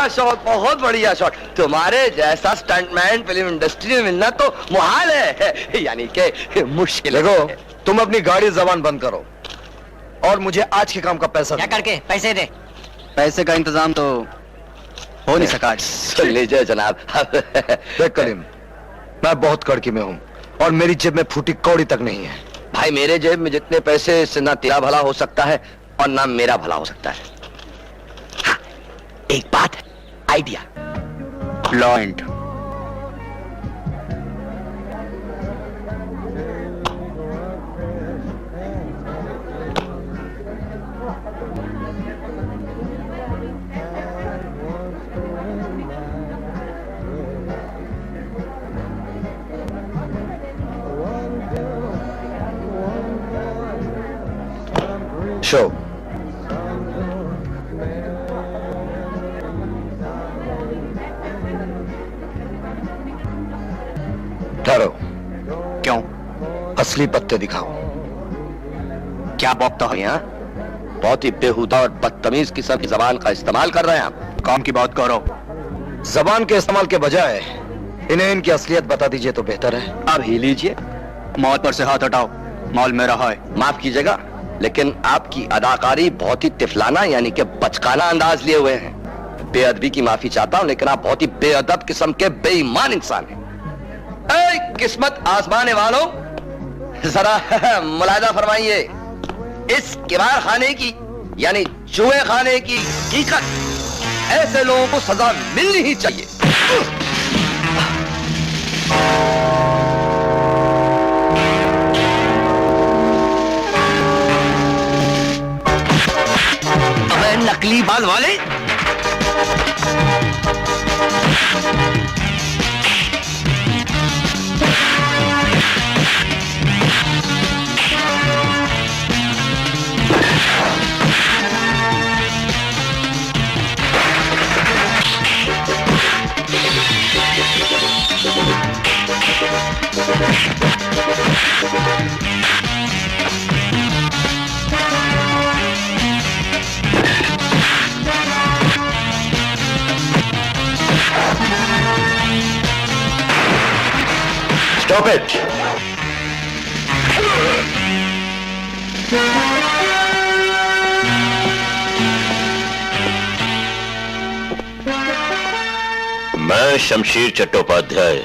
बहुत बढ़िया शॉट। तुम्हारे जैसा स्टंटमैन फिल्म इंडस्ट्री में मिलना तो मुहाल है, यानी कि मुश्किल। देखो, तुम अपनी गाड़ी जबान बंद करो और मुझे आज के काम का पैसा क्या करके पैसे दे। पैसे का इंतजाम तो हो नहीं सका। सुन लीजिए जनाब। देख करीम, मैं बहुत कड़की में हूँ और मेरी जेब में फूटी कौड़ी तक नहीं है। भाई मेरे जेब में जितने पैसे, इससे ना तेरा भला हो सकता है और ना मेरा भला हो सकता है। हाँ, एक बात है, आइडिया। प्लॉइंट। शो। ठहरो। क्यों? असली पत्ते दिखाओ। क्या बकता हो? यहाँ बहुत ही बेहुदा और बदतमीज किस्म की जबान का इस्तेमाल कर रहे हैं आप। काम की बात करो। जबान के इस्तेमाल के बजाय इन्हें इनकी असलियत बता दीजिए तो बेहतर है। अब ही लीजिए। माल पर से हाथ हटाओ, माल मेरा है। माफ कीजिएगा, लेकिन आपकी अदाकारी बहुत ही तिफलाना यानी कि बचकाना अंदाज लिए हुए हैं। बेअदबी की माफी चाहता हूं, लेकिन आप बहुत ही बेअदब किस्म के बेईमान इंसान हैं। ऐ किस्मत आजमाने वालों, जरा मुलाहिदा फरमाइए, इस किबार खाने की यानी जुए खाने की हकीकत। ऐसे लोगों को सजा मिलनी ही चाहिए। अबे नकली बाल वाले, Stop it! मैं शमशीर चट्टोपाध्याय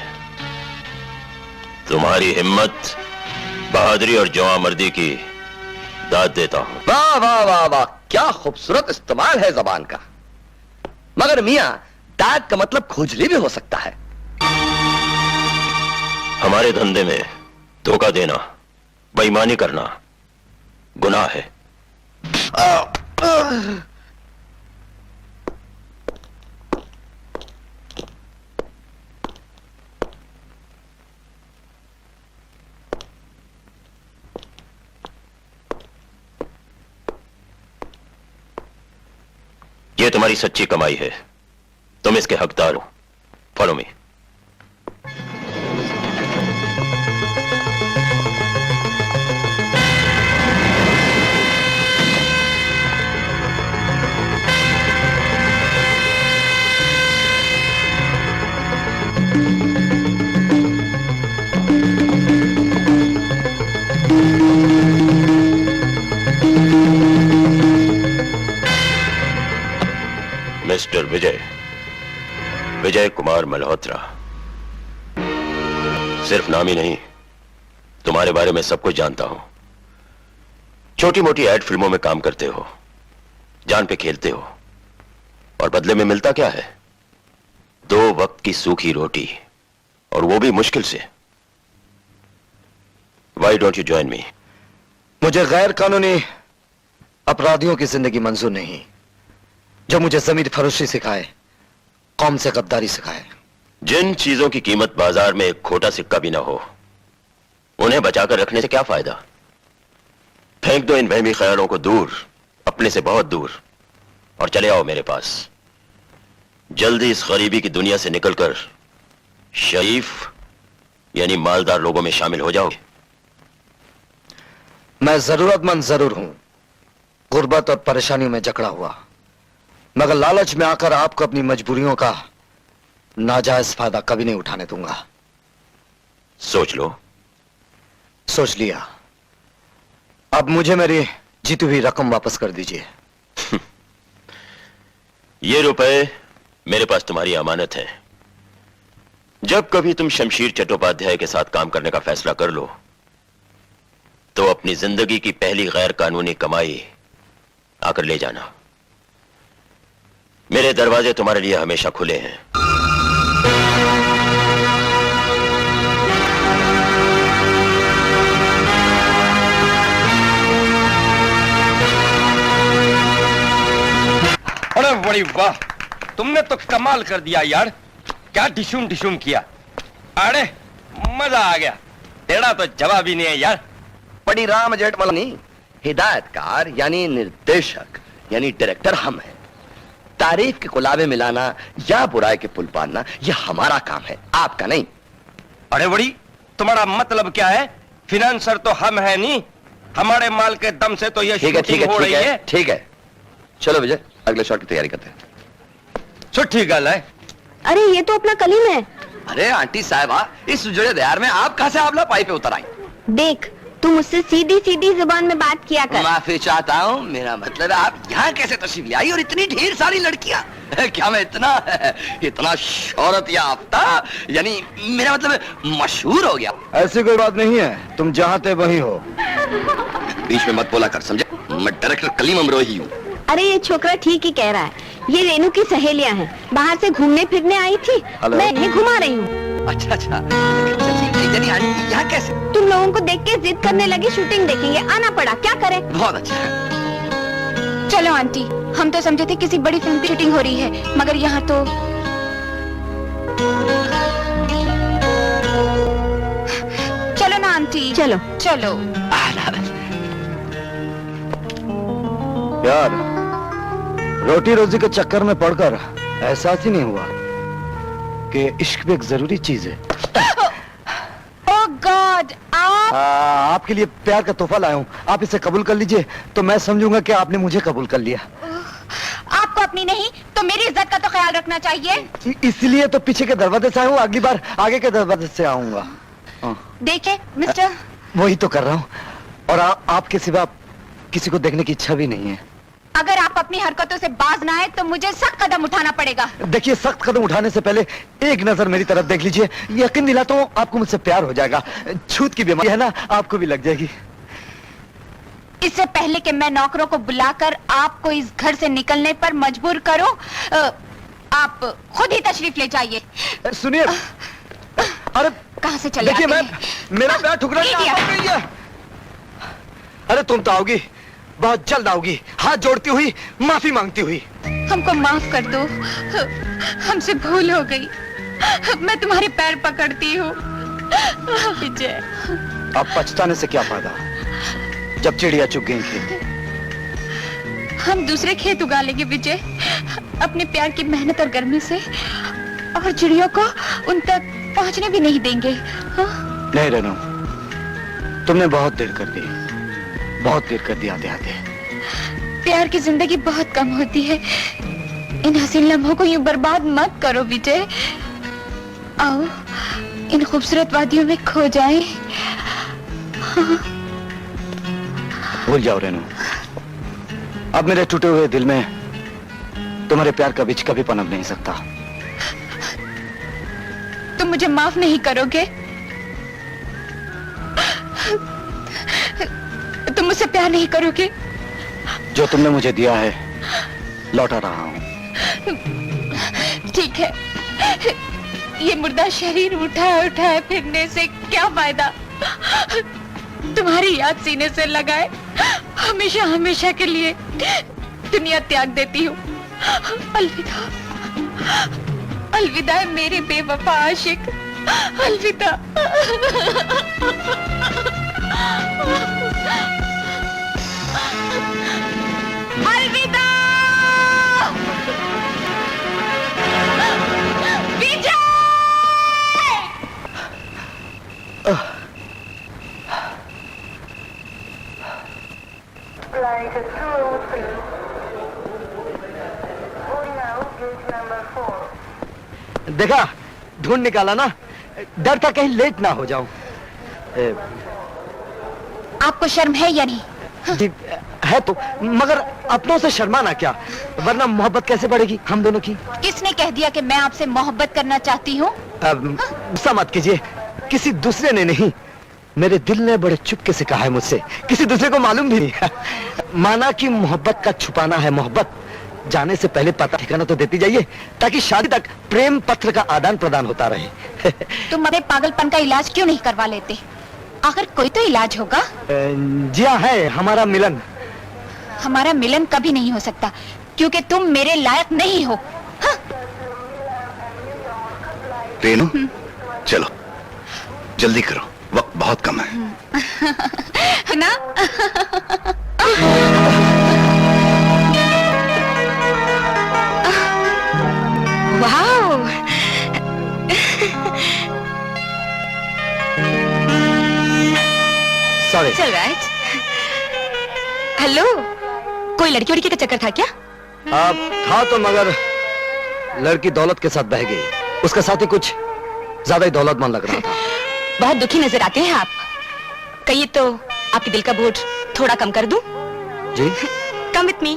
तुम्हारी हिम्मत, बहादुरी और जवामर्दी की दाद देता हूं। वाह वाह वाह वाह, क्या खूबसूरत इस्तेमाल है जबान का। मगर मियां, दाग का मतलब खुजली भी हो सकता है। हमारे धंधे में धोखा देना, बेईमानी करना गुनाह है। ये तुम्हारी सच्ची कमाई है, तुम इसके हकदार हो। Follow me. Mister Vijay Kumar Malhotra. सिर्फ नाम ही नहीं, तुम्हारे बारे में सब कुछ जानता हूं। छोटी मोटी एड फिल्मों में काम करते हो, जान पे खेलते हो, और बदले में मिलता क्या है? 2 वक्त की सूखी रोटी, और वो भी मुश्किल से। Why don't you join me? मुझे गैर कानूनी अपराधियों की जिंदगी मंजूर नहीं, जो मुझे जमीन फरोशी सिखाए, कौम से गद्दारी सिखाए। जिन चीजों की कीमत बाजार में एक खोटा सिक्का भी ना हो, उन्हें बचाकर रखने से क्या फायदा? फेंक दो इन वहमी ख्यालों को दूर, अपने से बहुत दूर, और चले आओ मेरे पास। जल्दी इस गरीबी की दुनिया से निकलकर शरीफ यानी मालदार लोगों में शामिल हो जाओगे। मैं जरूरतमंद जरूर हूं, गुर्बत और परेशानियों में जकड़ा हुआ, मगर लालच में आकर आपको अपनी मजबूरियों का नाजायज फायदा कभी नहीं उठाने दूंगा। सोच लो। सोच लिया। अब मुझे मेरी जीती हुई रकम वापस कर दीजिए। ये रुपए मेरे पास तुम्हारी अमानत है। जब कभी तुम शमशीर चट्टोपाध्याय के साथ काम करने का फैसला कर लो तो अपनी जिंदगी की पहली गैर कानूनी कमाई आकर ले जाना। मेरे दरवाजे तुम्हारे लिए हमेशा खुले हैं। अरे बड़ी वाह, तुमने तो कमाल कर दिया यार। क्या डिशुम डिशुम किया। अरे मजा आ गया। तेरा तो जवाब ही नहीं है यार। बड़ी राम जेठमलानी, हिदायतकार यानी निर्देशक यानी डायरेक्टर हम हैं। तारीफ के गुलाबे मिलाना या बुराई के पुल पालना यह हमारा काम है, आपका नहीं। अरे बड़ी, तुम्हारा मतलब क्या है? फिनेंसर तो हम है नहीं, हमारे माल के दम से तो ये शूटिंग हो रही है। ठीक है, चलो विजय अगले शॉट की तैयारी करते हैं। छुट्टी गल है। अरे ये तो अपना कलीम है। अरे आंटी साहबा, इस उजड़े दयार में आप कहां से आंवला पाई पे उतर आई? देख, तू मुझसे सीधी सीधी जुबान में बात किया कर। माफी चाहता हूँ, मेरा मतलब है आप यहाँ कैसे तशरीफ ले आई और इतनी ढेर सारी लड़कियाँ? क्या मैं इतना शोहरत याफ्ता, यानी मेरा मतलब है मशहूर हो गया? ऐसी कोई बात नहीं है, तुम जहां थे वहीं हो। बीच में मत बोला कर, समझे? मैं डायरेक्टर कलीम अमरोही हूँ। अरे ये छोकरा ठीक ही कह रहा है। ये रेनू की सहेलियां हैं, बाहर से घूमने फिरने आई थी, मैं इन्हें घुमा रही हूँ। अच्छा अच्छा, यानी आंटी यहाँ कैसे? तुम लोगों को देख के जिद करने लगी, शूटिंग देखेंगे, आना पड़ा, क्या करें? बहुत अच्छा है। चलो आंटी, हम तो समझे थे किसी बड़ी फिल्म की शूटिंग हो रही है, मगर यहाँ तो चलो ना आंटी। चलो चलो। यार, रोटी रोजी के चक्कर में पड़कर एहसास ही नहीं हुआ कि इश्क भी एक जरूरी चीज है। ओह गॉड, आप आपके लिए प्यार का तोहफा लाया हूँ, आप इसे कबूल कर लीजिए तो मैं समझूंगा कि आपने मुझे कबूल कर लिया। आपको अपनी नहीं तो मेरी इज्जत का तो ख्याल रखना चाहिए। इसलिए तो पीछे के दरवाजे से आया हूँ, अगली बार आगे के दरवाजे से आऊंगा। देखे मिस्टर, वही तो कर रहा हूँ, और आपके सिवा किसी को देखने की इच्छा भी नहीं है। अगर आप अपनी हरकतों से बाज ना आए तो मुझे सख्त कदम उठाना पड़ेगा। देखिए, सख्त कदम उठाने से पहले एक नजर मेरी तरफ देख लीजिए, यकीन दिलाता हूँ आपको मुझसे प्यार हो जाएगा। छूत की बीमारी है ना, आपको भी लग जाएगी। इससे पहले कि मैं नौकरों को बुलाकर आपको इस घर से निकलने पर मजबूर करूं, आप खुद ही तशरीफ ले जाइए। सुनिए, अरे कहां से चले देखिए, आते हैं? मेरा प्यार ठुकरा नहीं है। अरे तुम तो आओगी, बहुत जल्द आओगी, हाथ जोड़ती हुई, माफी मांगती हुई। हमको माफ कर दो, हमसे भूल हो गई, मैं तुम्हारे पैर पकड़ती हूँ। विजय, अब पछताने से क्या फायदा, जब चिड़िया चुग गई थी। हम दूसरे खेत उगा लेंगे विजय, अपने प्यार की मेहनत और गर्मी से, और चिड़ियों को उन तक पहुंचने भी नहीं देंगे। हाँ? नहीं रेनू, तुमने बहुत देर कर दी, बहुत देर कर दी आते आते। प्यार की जिंदगी बहुत कम होती है, इन हसीन लम्हों को यूं बर्बाद मत करो विजय। आओ इन खूबसूरत वादियों में खो जाएं। हाँ। भूल जाओ रेनू, अब मेरे टूटे हुए दिल में तुम्हारे प्यार का बीज कभी पनप नहीं सकता। तुम मुझे माफ नहीं करोगे? तुम मुझसे प्यार नहीं करोगे? जो तुमने मुझे दिया है लौटा रहा हूं। ठीक है, ये मुर्दा शरीर उठाए फिरने से क्या फायदा? तुम्हारी याद सीने से लगाए हमेशा हमेशा के लिए दुनिया त्याग देती हूँ। अलविदा, अलविदा मेरे बेवफा आशिक, अलविदा। अलविदा विजय। Flight 203. देखा, ढूंढ निकाला ना। डर था कहीं लेट ना हो जाऊं। आपको शर्म है या नहीं? जी, है तो, मगर अपनों से शर्माना क्या, वरना मोहब्बत कैसे बढ़ेगी हम दोनों की। किसने कह दिया कि मैं आपसे मोहब्बत करना चाहती हूँ? गुस्सा मत कीजिए, किसी दूसरे ने नहीं, मेरे दिल ने बड़े चुपके से कहा है मुझसे, किसी दूसरे को मालूम भी नहीं है। माना कि मोहब्बत का छुपाना है मोहब्बत, जाने से पहले पता ठिकाना तो देती जाइए, ताकि शादी तक प्रेम पत्र का आदान प्रदान होता रहे। तुम अपने पागलपन का इलाज क्यों नहीं करवा लेते? आखिर कोई तो इलाज होगा। जी हाँ, है हमारा मिलन। हमारा मिलन कभी नहीं हो सकता, क्योंकि तुम मेरे लायक नहीं हो। हाँ? रेनू, चलो जल्दी करो, वक्त बहुत कम है। है ना? वाओ! सॉरी। चल राइट। हेलो, कोई लड़की वड़की का चक्कर था क्या? था तो, मगर लड़की दौलत के साथ बह गई, उसका साथ ही कुछ ज्यादा ही दौलतमंद लग रहा था। बहुत दुखी नजर आते हैं आप। कहिए तो आपके दिल का बोझ थोड़ा कम कर दूं? जी? Come with me.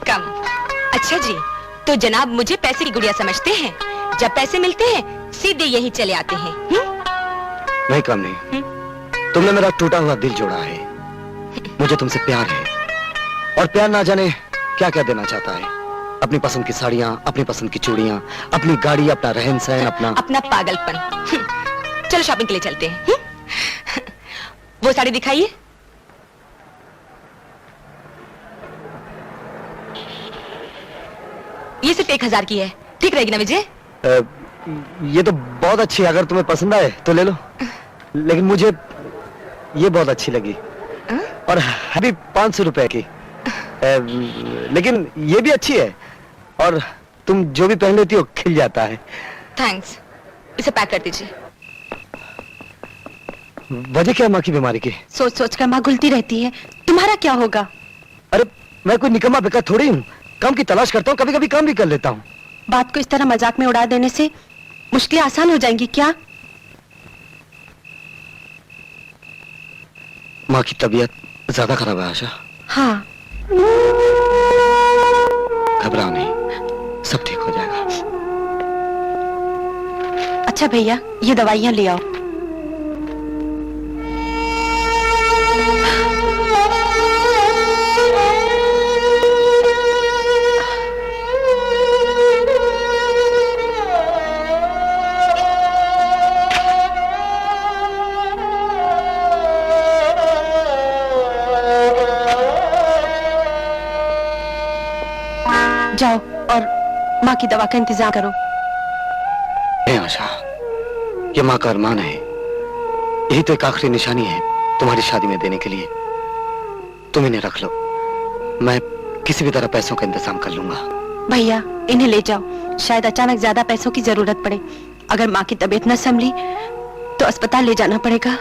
कम। अच्छा जी, तो जनाब मुझे पैसे की गुड़िया समझते हैं? जब पैसे मिलते हैं सीधे यहीं चले आते हैं। नहीं, कम नहीं। तुमने मेरा टूटा हुआ दिल जोड़ा है, मुझे तुमसे प्यार है, और प्यार ना जाने क्या क्या देना चाहता है। अपनी पसंद की साड़ियां, अपनी पसंद की चूड़ियां, अपनी गाड़ी, अपना रहन सहन, अपना पागलपन। चलो शॉपिंग के लिए चलते हैं। वो साड़ी दिखाइए। ये सिर्फ 1000 की है, ठीक रहेगी ना विजय? ये तो बहुत अच्छी है, अगर तुम्हें पसंद आए तो ले लो, लेकिन मुझे ये बहुत अच्छी लगी, और है भी 500 रुपए की। लेकिन ये भी अच्छी है, और तुम जो भी पहन लेती हो खिल जाता है। थैंक्स, इसे पैक कर दीजिए। वजह क्या है माँ की बीमारी की? सोच सोच कर माँ घुलती रहती है, तुम्हारा क्या होगा? अरे मैं कोई निकम्मा बेकार थोड़ी हूँ, काम की तलाश करता हूँ, कभी कभी काम भी कर लेता हूँ। बात को इस तरह मजाक में उड़ा देने से मुश्किलें आसान हो जाएंगी क्या? माँ की तबीयत ज्यादा खराब है आशा। हाँ। घबराओ नहीं, सब ठीक हो जाएगा। अच्छा भैया, ये दवाइयाँ ले आओ। जाओ और माँ की दवा का इंतजाम करो। नहीं आशा, ये माँ का अरमान है, यही तो एक आखिरी निशानी है तुम्हारी शादी में देने के लिए। तुम इन्हें रख लो, मैं किसी भी तरह पैसों का इंतजाम कर लूंगा। भैया इन्हें ले जाओ, शायद अचानक ज्यादा पैसों की जरूरत पड़े। अगर माँ की तबीयत न संभली तो अस्पताल ले जाना पड़ेगा।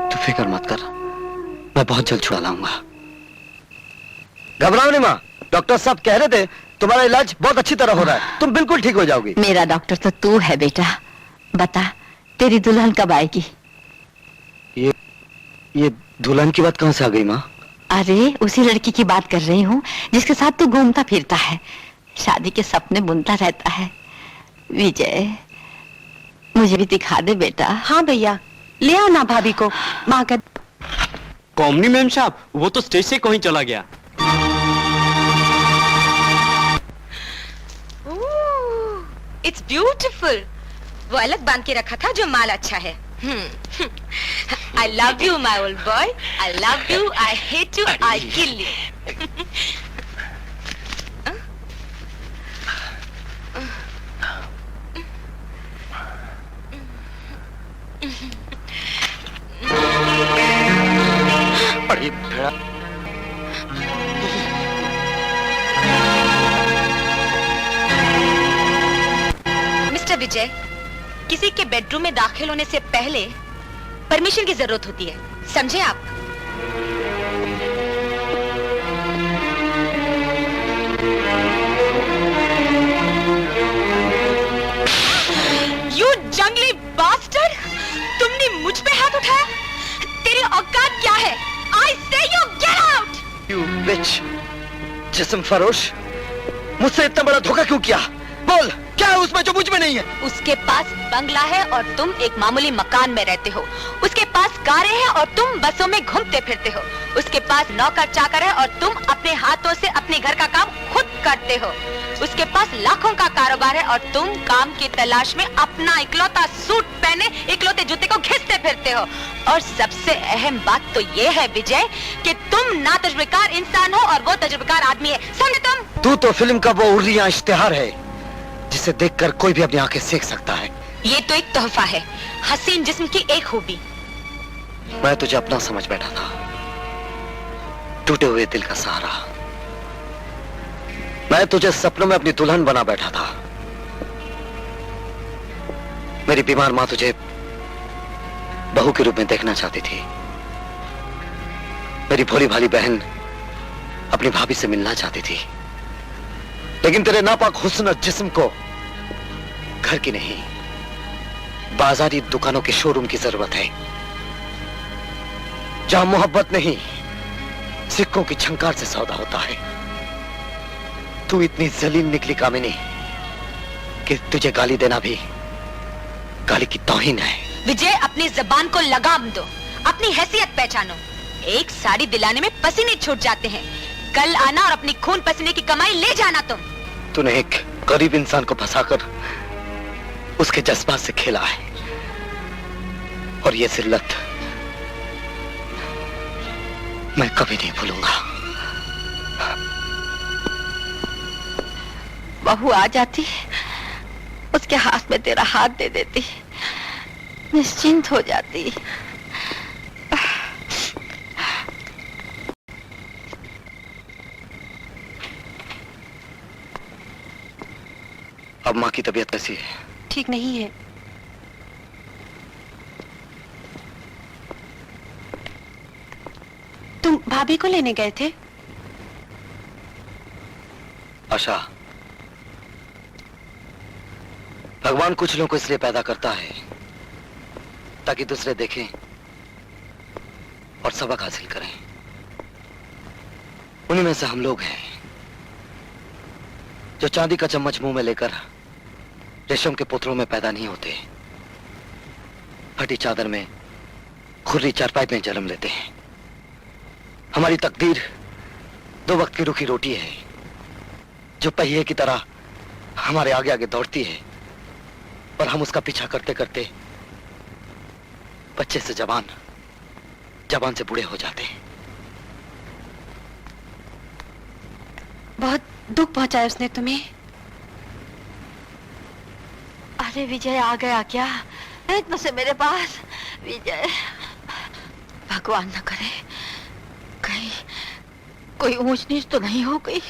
तू फिक्र मत कर, मैं बहुत जल्द छुड़ा लाऊंगा। घबराओ नहीं माँ, डॉक्टर साहब कह रहे थे तुम्हारा इलाज बहुत अच्छी तरह हो रहा है, तुम बिल्कुल ठीक हो जाओगी। मेरा डॉक्टर तो तू है बेटा। बता, तेरी दुल्हन कब आएगी? ये दुल्हन की बात कहाँ से आ गई माँ? अरे उसी लड़की की बात कर रही हूँ जिसके साथ तू घूमता फिरता है, शादी के सपने बुनता रहता है। विजय, मुझे भी दिखा दे बेटा। हाँ भैया, ले आओ ना भाभी को। माँ का कॉमनी मैम साहब, वो तो स्टेज से कहीं चला गया। It's beautiful. वो अलग बांध के रखा था जो माल अच्छा है। I love you my old boy, I love you, I hate you, I kill you। Mister Vijay, किसी के बेडरूम में दाखिल होने से पहले परमिशन की जरूरत होती है, समझे आप? जिस्म फरोश, मुझसे इतना बड़ा धोखा क्यों किया? बोल, क्या है उसमें जो मुझ में नहीं है? उसके पास बंगला है और तुम एक मामूली मकान में रहते हो। उसके पास कारें हैं और तुम बसों में घूमते फिरते हो। उसके पास नौकर चाकर है और तुम अपने हाथों से अपने घर का काम खुद करते हो। उसके पास लाखों का कारोबार है और तुम काम की तलाश में अपना इकलौता सूट पहने इकलौते जूते को घिसते फिरते हो। और सबसे अहम बात तो ये है विजय कि तुम ना तजुर्बेकार इंसान हो और वो तजुर्बेकार आदमी है। समझे तुम? तू तो फिल्म का वो उर्रिया इश्तिहार है जिसे देखकर कोई भी अपनी आंखें सेक सकता है। ये तो एक तोहफा है, हसीन जिस्म की एक खूबी। मैं तुझे अपना समझ बैठा था, टूटे हुए दिल का सहारा। मैं तुझे सपनों में अपनी दुल्हन बना बैठा था। मेरी बीमार मां तुझे बहू के रूप में देखना चाहती थी। मेरी भोली भाली बहन अपनी भाभी से मिलना चाहती थी। लेकिन तेरे नापाक हुस्न और जिस्म को घर की नहीं, बाजारी दुकानों के शोरूम की जरूरत है, जहां मोहब्बत नहीं सिक्कों की झंकार से सौदा होता है। तू इतनी जलील निकली कामिनी कि तुझे गाली देना भी गाली की तौहीन है। विजय, अपनी जबान को लगाम दो, अपनी हैसियत पहचानो। एक साड़ी दिलाने में पसीने छूट जाते हैं। कल आना और अपनी खून पसीने की कमाई ले जाना तुम। तूने एक गरीब इंसान को फंसाकर उसके जज्बात से खेला है, और ये जिल्लत मैं कभी नहीं भूलूंगा। बहू आ जाती, उसके हाथ में तेरा हाथ दे देती, निश्चिंत हो जाती। अब माँ की तबीयत कैसी है? ठीक नहीं है। तुम भाभी को लेने गए थे? आशा, भगवान कुछ लोगों को इसलिए पैदा करता है ताकि दूसरे देखें और सबक हासिल करें। उन्हीं में से हम लोग हैं जो चांदी का चम्मच मुंह में लेकर रेशम के पुतलों में पैदा नहीं होते, फटी चादर में खुर्री चारपाई में जन्म लेते हैं। हमारी तकदीर 2 वक्त की रूखी रोटी है जो पहिए की तरह हमारे आगे आगे दौड़ती है, और हम उसका पीछा करते करते बच्चे से जवान, जवान से बूढ़े हो जाते हैं। बहुत दुख पहुंचाया उसने तुम्हें। अरे विजय आ गया क्या इतना से मेरे पास? विजय, भगवान न करे कहीं कोई ऊंच नीच तो नहीं हो गई।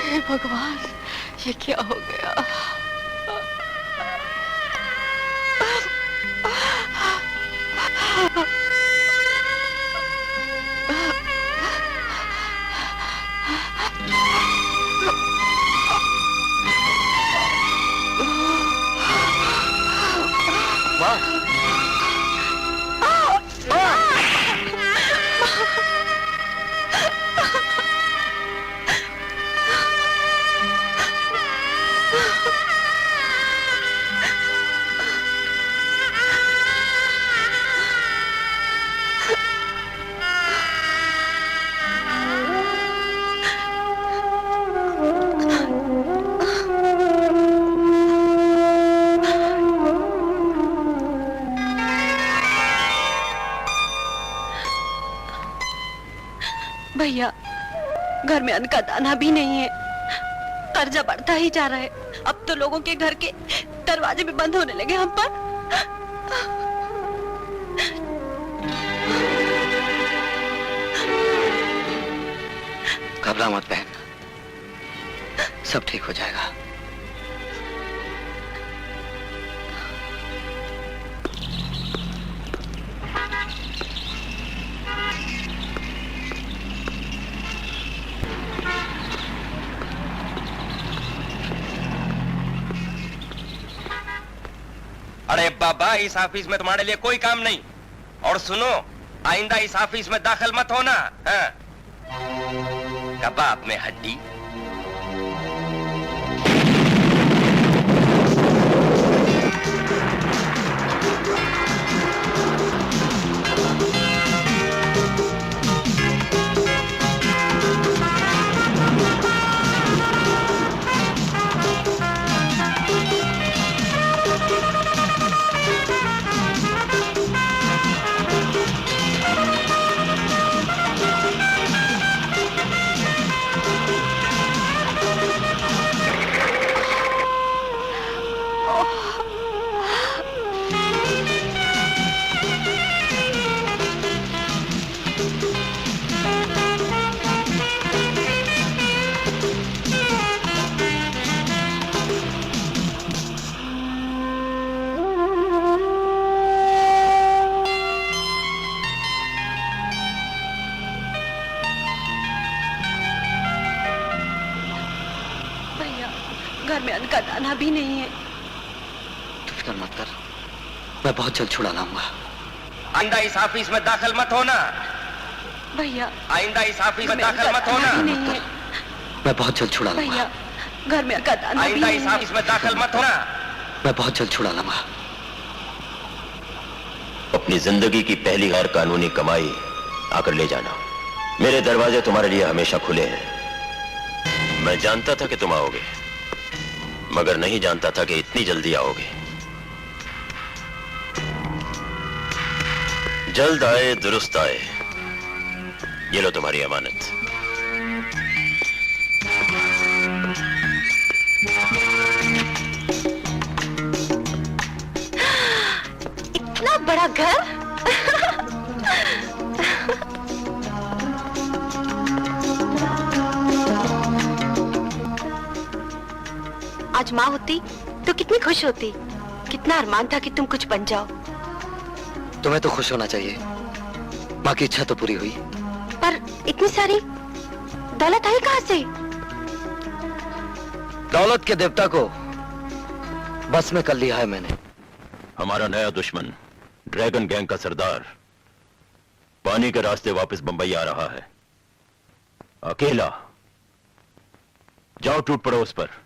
हे भगवान, ये क्या हो गया? भैया, घर में अन्न का दाना भी नहीं है, कर्जा बढ़ता ही जा रहा है। अब तो लोगों के घर के दरवाजे भी बंद होने लगे हम पर। घबरा मत बहन, सब ठीक हो जाएगा। अरे बाबा, इस ऑफिस में तुम्हारे लिए कोई काम नहीं। और सुनो, आइंदा इस ऑफिस में दाखिल मत होना। हाँ? कबाब में हड्डी। घर में अन्न का दाना भी नहीं है। तू फिक्र मत कर, मैं बहुत जल्द छुड़ा लाऊंगा। आइंदा इस ऑफिस में दाखिल मत होना। भैया आइंदा इस ऑफिस में दाखिल मत होना। नहीं है। मैं बहुत जल्द छुड़ा लूंगा। भैया घर में अन्न का दाना भी आइंदा नहीं इस है। ऑफिस में दाखिल मत होना। मैं बहुत जल्द छुड़ा लूंगा। अपनी जिंदगी की पहली गैर कानूनी कमाई आकर ले जाना। मेरे दरवाजे तुम्हारे लिए हमेशा खुले हैं। मैं जानता था कि तुम आओगे, मगर नहीं जानता था कि इतनी जल्दी आओगे। जल्द आए दुरुस्त आए, ये लो तुम्हारी अमानत। इतना बड़ा घर। आज माँ होती तो कितनी खुश होती। कितना अरमान था कि तुम कुछ बन जाओ। तुम्हें तो खुश होना चाहिए, माँ की इच्छा तो पूरी हुई। पर इतनी सारी दौलत आई कहाँ से? दौलत के देवता को बस में कर लिया है मैंने। हमारा नया दुश्मन ड्रैगन गैंग का सरदार पानी के रास्ते वापस बंबई आ रहा है, अकेला। जाओ टूट पड़ो उस पर।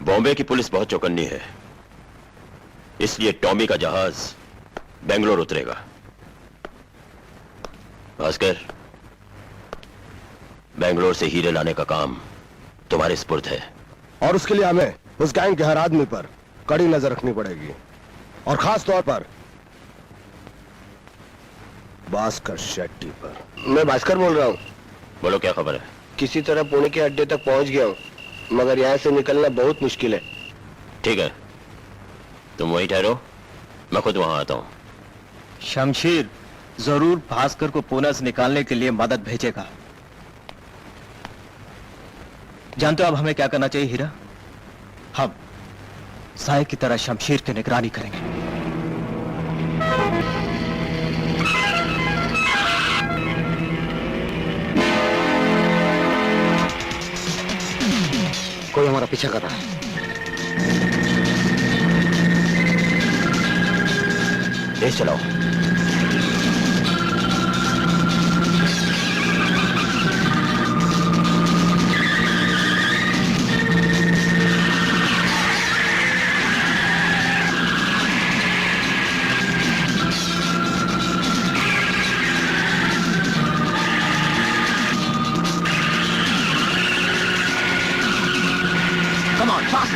बॉम्बे की पुलिस बहुत चौकन्नी है, इसलिए टॉमी का जहाज बेंगलोर उतरेगा। भास्कर, बेंगलोर से हीरे लाने का काम तुम्हारे स्पुर्द है। और उसके लिए हमें उस गैंग के हर आदमी पर कड़ी नजर रखनी पड़ेगी, और खास तौर पर भास्कर शेट्टी पर। मैं भास्कर बोल रहा हूँ। बोलो, क्या खबर है? किसी तरह पुणे के अड्डे तक पहुंच गया हूँ, मगर यहाँ से निकलना बहुत मुश्किल है। ठीक है, तुम वहीं ठहरो, मैं खुद वहां आता हूं। शमशीर जरूर भास्कर को पुणे से निकालने के लिए मदद भेजेगा। जानते हो अब हमें क्या करना चाहिए हीरा? हम साय की तरह शमशीर की निगरानी करेंगे। कोई हमारा पीछा कर रहा है। तेज चलाओ। Come on, fast!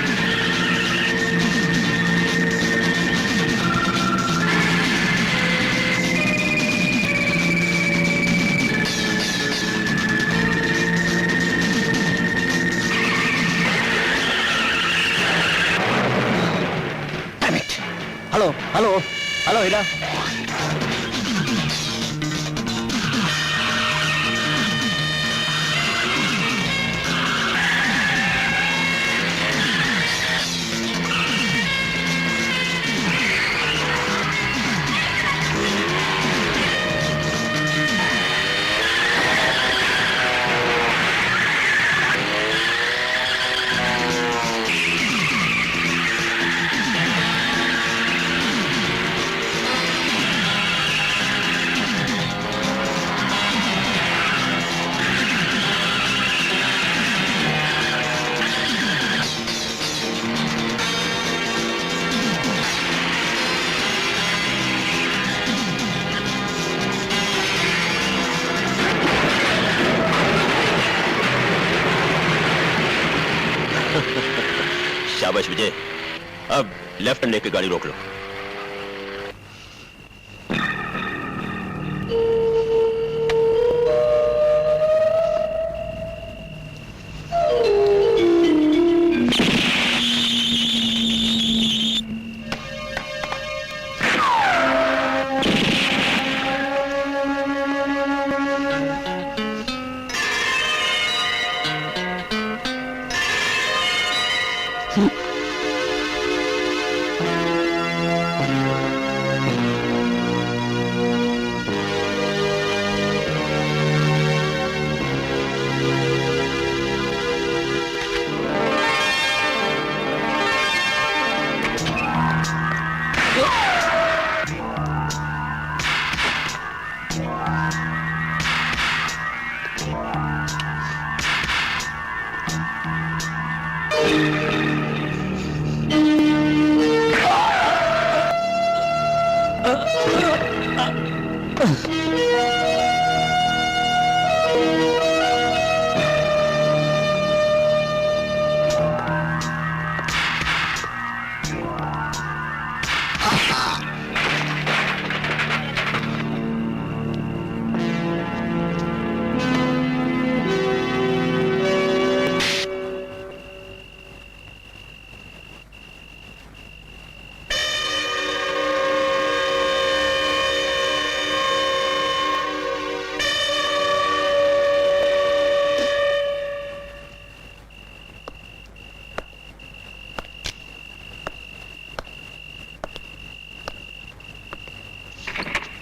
Damn it! Hello, Hira. शाबाश विजय, अब लेफ्ट हैंड लेके गाड़ी रोक लो।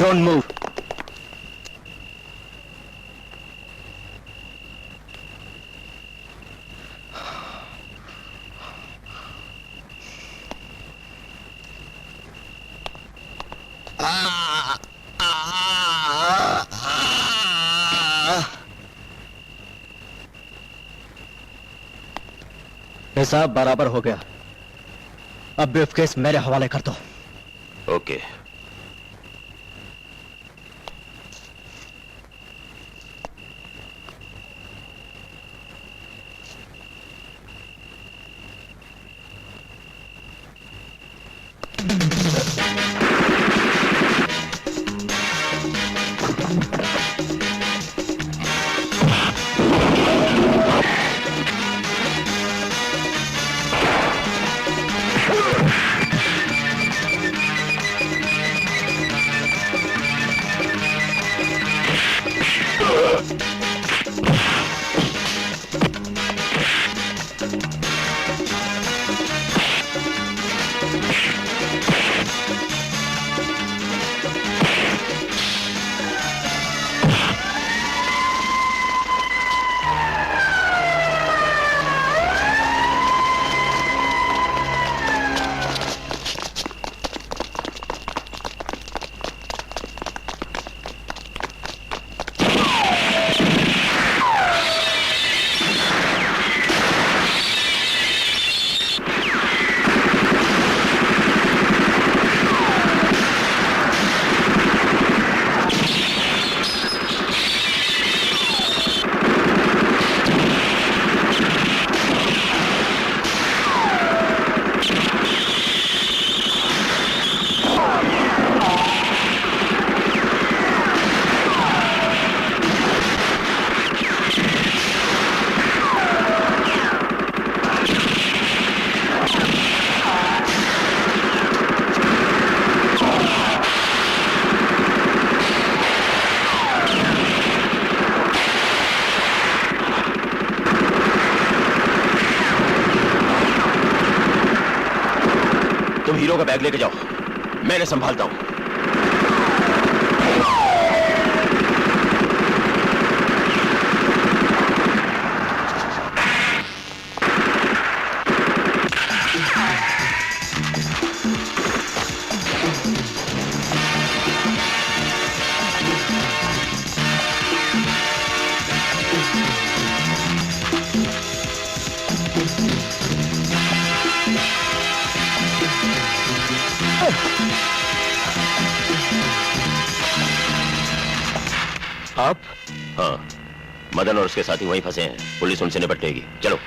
Don't move. हिसाब बराबर हो गया। अब ब्रीफ केस मेरे हवाले कर दो। ओके। हीरो का बैग लेके जाओ, मैं इन्हें संभालता हूं। आप? हाँ, मदन और उसके साथी वहीं फंसे हैं, पुलिस उनसे निपटेगी। चलो।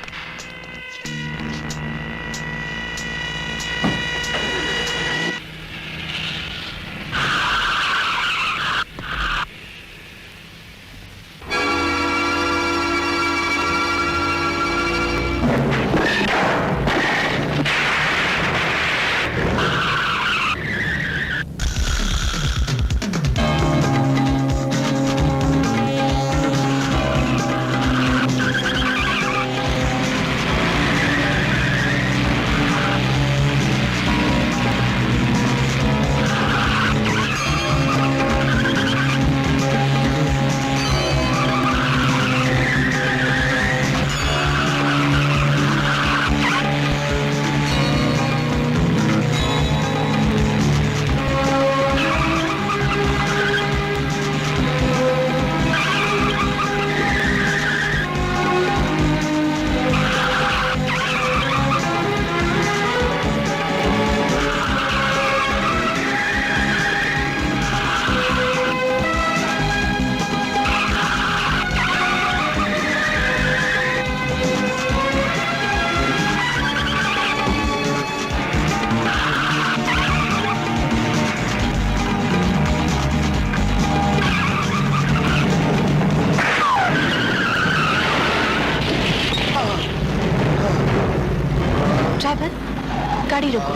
गाड़ी रोको।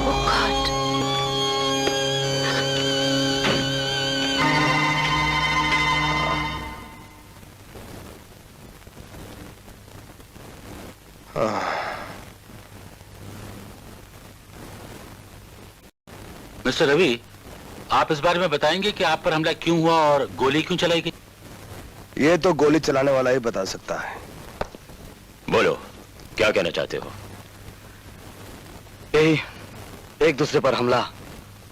ओह गॉड। मिस्टर रवि, आप इस बारे में बताएंगे कि आप पर हमला क्यों हुआ और गोली क्यों चलाई गई? ये तो गोली चलाने वाला ही बता सकता है। बोलो, क्या कहना चाहते हो? यही, एक दूसरे पर हमला,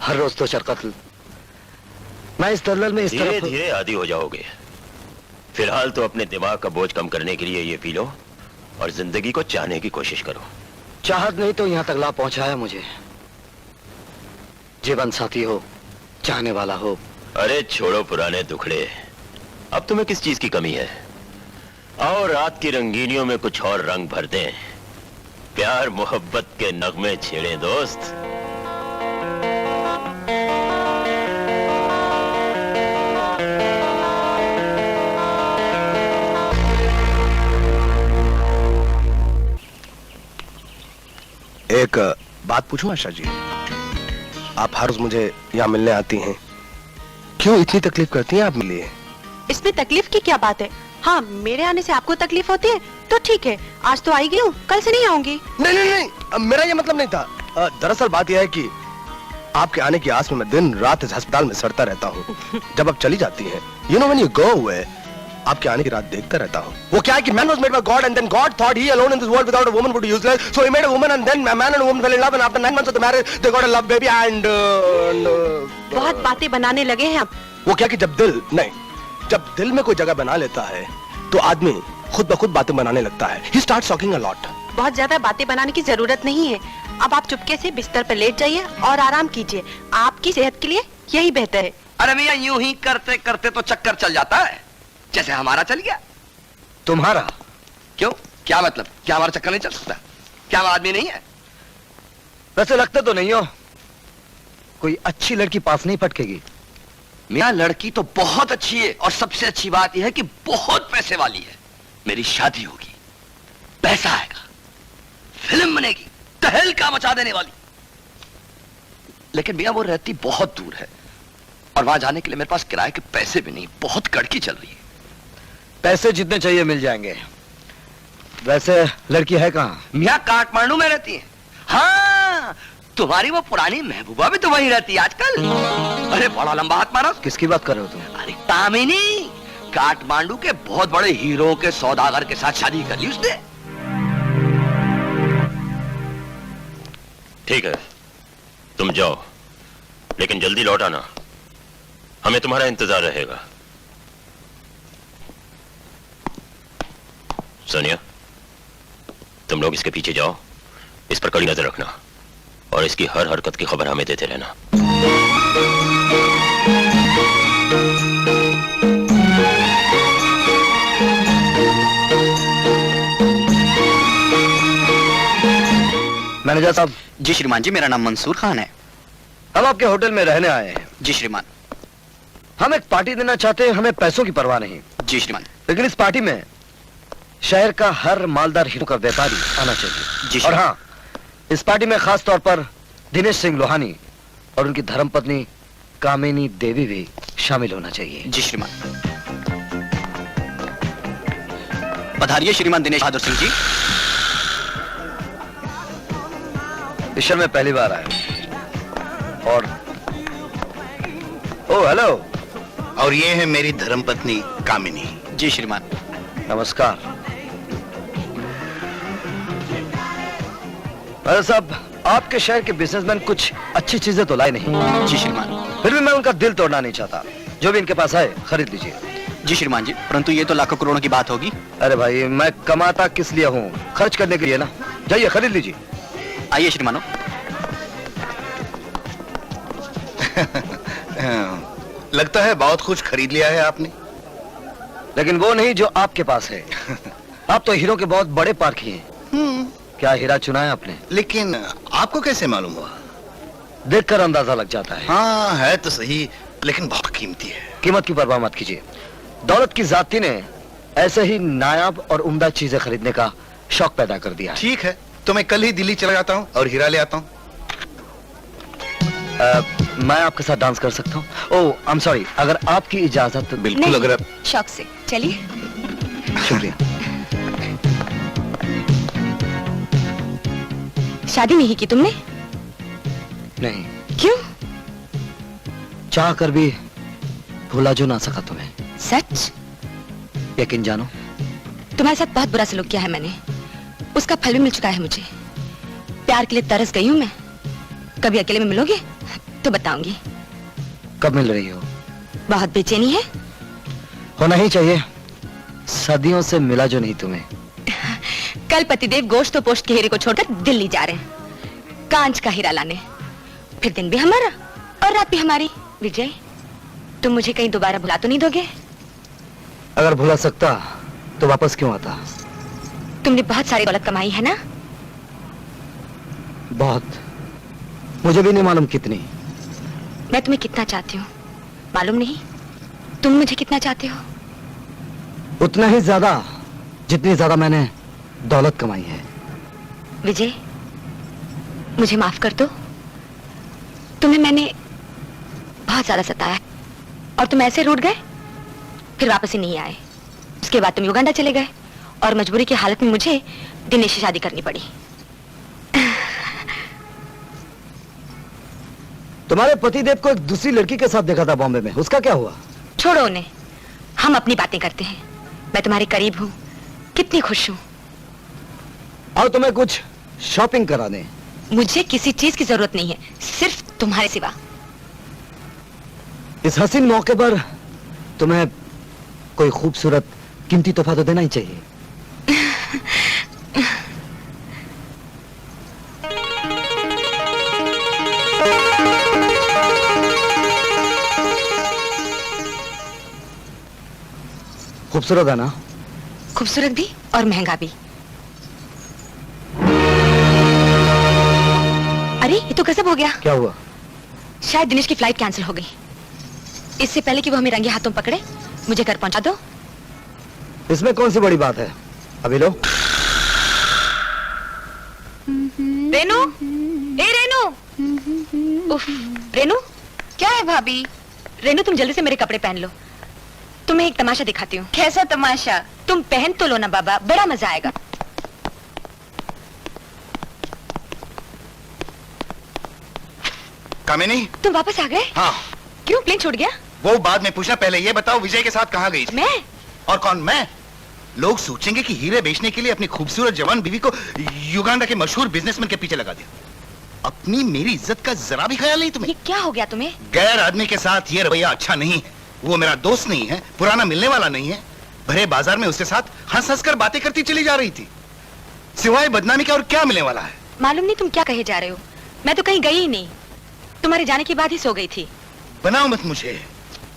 हर रोज तो कत्ल। मैं इस दलदल में इस धीरे धीरे आदी हो जाओगे। फिलहाल तो अपने दिमाग का बोझ कम करने के लिए ये पी लो और जिंदगी को चाहने की कोशिश करो। चाहत नहीं तो यहाँ तक ला पहुंचाया मुझे। जीवन साथी हो, चाहने वाला हो। अरे छोड़ो पुराने दुखड़े, अब तुम्हें किस चीज की कमी है? आओ रात की रंगीनियों में कुछ और रंग भर दें, प्यार मोहब्बत के नगमे छेड़े दोस्त। एक बात पूछूं आशा जी, आप हर रोज मुझे यहाँ मिलने आती हैं, क्यों इतनी तकलीफ करती हैं आप मेरे लिए? इसमें तकलीफ की क्या बात है? हाँ, मेरे आने से आपको तकलीफ होती है तो ठीक है, आज तो आई गई हूँ, कल से नहीं आऊंगी। नहीं नहीं नहीं, मेरा ये मतलब नहीं था। दरअसल बात यह है कि आपके आने की आस में मैं दिन रात इस अस्पताल में सड़ता रहता हूँ। जब आप चली जाती हैं, you know when you go away, आपके आने की रात देखता रहता हूँ। वो क्या है कि man was made by God and then God thought he alone in this world without a woman would be useless, so he made a woman and then a man and a woman fell in love and after 9 months of the marriage they got a love baby and बहुत बातें बनाने लगे हैं आप। वो क्या कि जब दिल में कोई जगह बना लेता है तो आदमी खुद ब खुद बातें बनाने लगता है। He starts talking a lot. बहुत ज्यादा बातें बनाने की जरूरत नहीं है। अब आप चुपके से बिस्तर पर लेट जाइए और आराम कीजिए, आपकी सेहत के लिए यही बेहतर है। अरे मियां, यूं ही करते करते तो चक्कर चल जाता है, जैसे हमारा चल गया। तुम्हारा? क्यों, क्या मतलब? क्या हमारा चक्कर नहीं चल सकता? क्या हम आदमी नहीं है? वैसे लगता तो नहीं हो, कोई अच्छी लड़की पास नहीं पटकेगी। मियां, लड़की तो बहुत अच्छी है और सबसे अच्छी बात यह है कि बहुत पैसे वाली है। मेरी शादी होगी, पैसा आएगा, फिल्म बनेगी, तहलका मचा देने वाली। लेकिन मियां वो रहती बहुत दूर है और वहां जाने के लिए मेरे पास किराए के पैसे भी नहीं, बहुत कड़की चल रही है। पैसे जितने चाहिए मिल जाएंगे। वैसे लड़की है कहाँ? मियां, काठमांडू में रहती है। हाँ, तुम्हारी वो पुरानी महबूबा भी तो वहीं रहती है आजकल। अरे बड़ा लंबा हाथ मारा। किसकी बात कर रहे हो तुम? अरे कामिनी, काठमांडू के बहुत बड़े हीरो के सौदागर के साथ शादी कर ली उसने। ठीक है, तुम जाओ, लेकिन जल्दी लौट आना, हमें तुम्हारा इंतजार रहेगा। सोनिया, तुम लोग इसके पीछे जाओ, इस पर कड़ी नजर रखना और इसकी हर हरकत की खबर हमें देते रहना। मैनेजर साहब। जी श्रीमान जी, मेरा नाम मंसूर खान है। हम आपके होटल में रहने आए हैं। जी श्रीमान। हम एक पार्टी देना चाहते हैं, हमें पैसों की परवाह नहीं। जी श्रीमान। लेकिन इस पार्टी में शहर का हर मालदार हीरो का व्यापारी आना चाहिए। जी और हाँ, इस पार्टी में खास तौर पर दिनेश सिंह लोहानी और उनकी धर्मपत्नी कामिनी देवी भी शामिल होना चाहिए। जी श्रीमान। पधारिए श्रीमान दिनेश बहादुर सिंह जी। इस शहर में पहली बार आया। और ओ हेलो। और ये है मेरी धर्मपत्नी कामिनी। जी श्रीमान। नमस्कार। अरे साहब, आपके शहर के बिजनेसमैन कुछ अच्छी चीजें तो लाए नहीं। जी श्रीमान। फिर भी मैं उनका दिल तोड़ना नहीं चाहता। जो भी इनके पास आए खरीद लीजिए। जी श्रीमान जी, परंतु ये तो लाखों करोड़ों की बात होगी। अरे भाई, मैं कमाता किस लिए हूँ? खर्च करने के लिए ना। जाइए खरीद लीजिए। आइए श्रीमानो। लगता है बहुत कुछ खरीद लिया है आपने। लेकिन वो नहीं जो आपके पास है। आप तो हीरो के बहुत बड़े पारखी हैं। क्या हीरा चुना है आपने? लेकिन आपको कैसे मालूम हुआ? देखकर अंदाजा लग जाता है। हाँ है तो सही, लेकिन बहुत कीमती है। कीमत की परवाह मत कीजिए। दौलत की जाती ने ऐसे ही नायाब और उम्दा चीजें खरीदने का शौक पैदा कर दिया है। ठीक है, तो मैं कल ही दिल्ली चला जाता हूँ और हीरा ले आता हूँ। मैं आपके साथ डांस कर सकता हूँ? ओह, आई एम सॉरी, अगर आपकी इजाजत। बिल्कुल। अगर आप... शौक से चलिए। शुक्रिया। शादी नहीं की तुमने? नहीं। क्यों? चाह कर भी भूला जो ना सका तुम्हें। सच? यकीन जानो, तुम्हारे साथ बहुत बुरा सलूक किया है मैंने, उसका फल भी मिल चुका है मुझे। प्यार के लिए तरस गई हूँ मैं। कभी अकेले में मिलोगे तो बताऊंगी। कब मिल रही हो? बहुत बेचैनी है। होना ही चाहिए, सदियों से मिला जो नहीं तुम्हें। कल पतिदेव गोश्त तो पोस्ट के हीरे को छोड़कर दिल्ली जा रहे हैं कांच का हीरा लाने। फिर दिन भी हमारा और रात भी हमारी। विजय, तुम मुझे कहीं दोबारा भुला तो नहीं दोगे? अगर भुला सकता तो वापस क्यों आता? तुमने बहुत सारी दौलत कमाई है ना? बहुत। मुझे भी नहीं मालूम कितनी। मैं तुम्हें कितना चाहती हूँ मालूम नहीं? तुम मुझे कितना चाहते हो? उतना ही ज्यादा जितनी ज्यादा मैंने दौलत कमाई है। विजय, मुझे माफ कर दो। तुम्हें मैंने बहुत ज्यादा सताया और तुम ऐसे रूठ गए, फिर वापस ही नहीं आए। उसके बाद तुम युगांडा चले गए और मजबूरी की हालत में मुझे दिनेश से शादी करनी पड़ी। तुम्हारे पतिदेव को एक दूसरी लड़की के साथ देखा था बॉम्बे में, उसका क्या हुआ? छोड़ो उन्हें, हम अपनी बातें करते हैं। मैं तुम्हारे करीब हूँ, कितनी खुश हूँ। और तुम्हें कुछ शॉपिंग करा दें। मुझे किसी चीज की जरूरत नहीं है, सिर्फ तुम्हारे सिवा। इस हसीन मौके पर तुम्हें कोई खूबसूरत कीमती तोहफा तो देना ही चाहिए। खूबसूरत है ना? खूबसूरत भी और महंगा भी। अरे ये तो गजब हो गया। क्या हुआ? शायद दिनेश की फ्लाइट कैंसिल हो गई। इससे पहले कि वो हमें रंगे हाथों पकड़े, मुझे घर पहुंचा दो। इसमें कौन सी बड़ी बात है? अभी लो। रेनू, ए रेनू। उफ, रेनू। क्या है भाभी? रेनू, तुम जल्दी से मेरे कपड़े पहन लो। तुम्हें एक तमाशा दिखाती हूँ। कैसा तमाशा? तुम पहन तो लो ना बाबा, बड़ा मजा आएगा। कामिनी, तुम वापस आ गए? हाँ। क्यों, प्लेन छूट गया? वो बाद में पूछना, पहले ये बताओ विजय के साथ कहाँ गई थी? मैं? और कौन? मैं? लोग सोचेंगे कि हीरे बेचने के लिए अपनी खूबसूरत जवान बीवी को युगांडा के मशहूर बिजनेसमैन के पीछे लगा दिया। अपनी मेरी इज्जत का जरा भी ख्याल नहीं तुम्हें? ये क्या हो गया तुम्हें? गैर आदमी के साथ ये रवैया अच्छा नहीं है। वो मेरा दोस्त नहीं है, पुराना मिलने वाला नहीं है। भरे बाजार में उसके साथ हंस हंस कर बातें करती चली जा रही थी। सिवाय बदनामी का और क्या मिलने वाला है? मालूम नहीं तुम क्या कहे जा रहे हो। मैं तो कहीं गई ही नहीं, तुम्हारे जाने के बाद ही सो गई थी। बनाओ मत मुझे,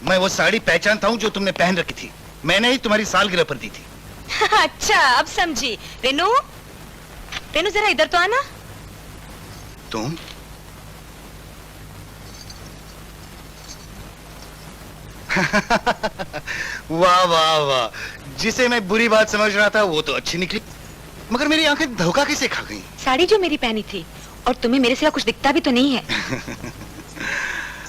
मैं वो साड़ी पहचानता हूँ जो तुमने पहन रखी थी। मैंने ही तुम्हारी सालगिरह पर दी थी। अच्छा, अब समझी। रेनू, रेनू जरा इधर तो आना। तुम? वाह वाह वाह, जिसे मैं बुरी बात समझ रहा था वो तो अच्छी निकली। मगर मेरी आंखें धोखा कैसे खा गईं? साड़ी जो मेरी पहनी थी, और तुम्हें मेरे सिवा कुछ दिखता भी तो नहीं है।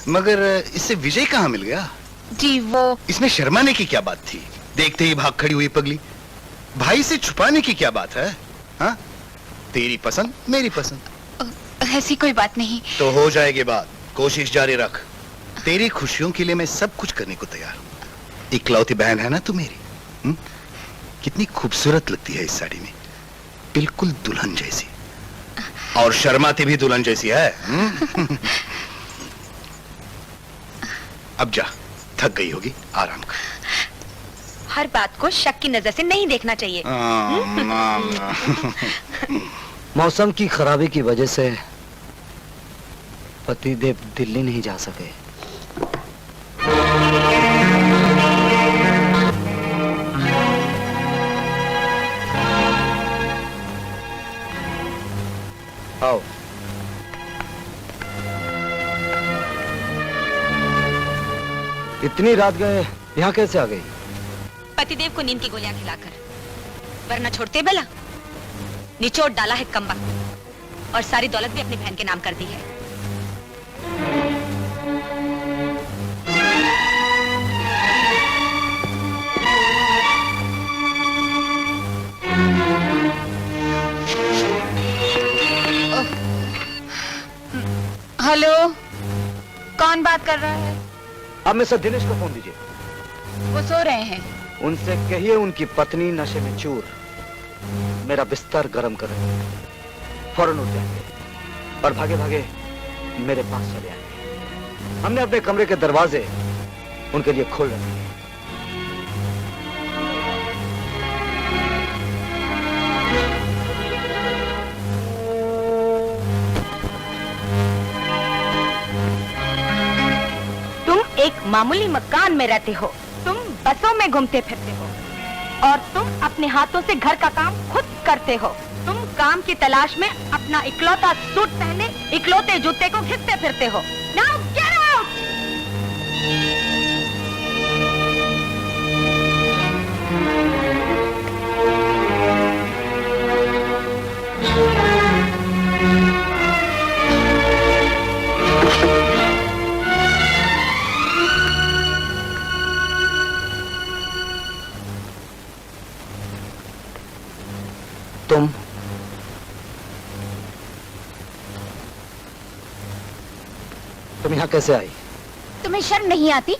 मगर इससे विजय कहाँ मिल गया? जी वो इसमें शर्माने की क्या बात थी? देखते ही भाग खड़ी हुई पगली। भाई से छुपाने की क्या बात है? हाँ? तेरी पसंद मेरी पसंद। ऐसी कोई बात नहीं। तो हो जाएगी बात, कोशिश जारी रख। तेरी खुशियों के लिए मैं सब कुछ करने को तैयार हूँ। इकलौती बहन है ना तू मेरी। कितनी खूबसूरत लगती है इस साड़ी में, बिल्कुल दुल्हन जैसी। और शर्माती भी दुल्हन जैसी है। अब जा, थक गई होगी, आराम कर। हर बात को शक की नजर से नहीं देखना चाहिए। मौसम की खराबी की वजह से पतिदेव दिल्ली नहीं जा सके। आओ। इतनी रात गए, यहाँ कैसे आ गई? पतिदेव को नींद की गोलियां खिलाकर, वरना छोड़ते भला। निचोड़ डाला है कमबख्त, और सारी दौलत भी अपनी बहन के नाम कर दी है। हेलो, कौन बात कर रहा है? आप मिस्टर दिनेश को फोन दीजिए। वो सो रहे हैं। उनसे कहिए उनकी पत्नी नशे में चूर मेरा बिस्तर गर्म कर रही है। फौरन उठ जाएंगे और भागे भागे मेरे पास चले आएंगे। हमने अपने कमरे के दरवाजे उनके लिए खोल रखे हैं। एक मामूली मकान में रहते हो, तुम बसों में घूमते फिरते हो, और तुम अपने हाथों से घर का काम खुद करते हो। तुम काम की तलाश में अपना इकलौता सूट पहने इकलौते जूते को घिसते फिरते हो। Now get out! तुम यहाँ कैसे आई? तुम्हें शर्म नहीं आती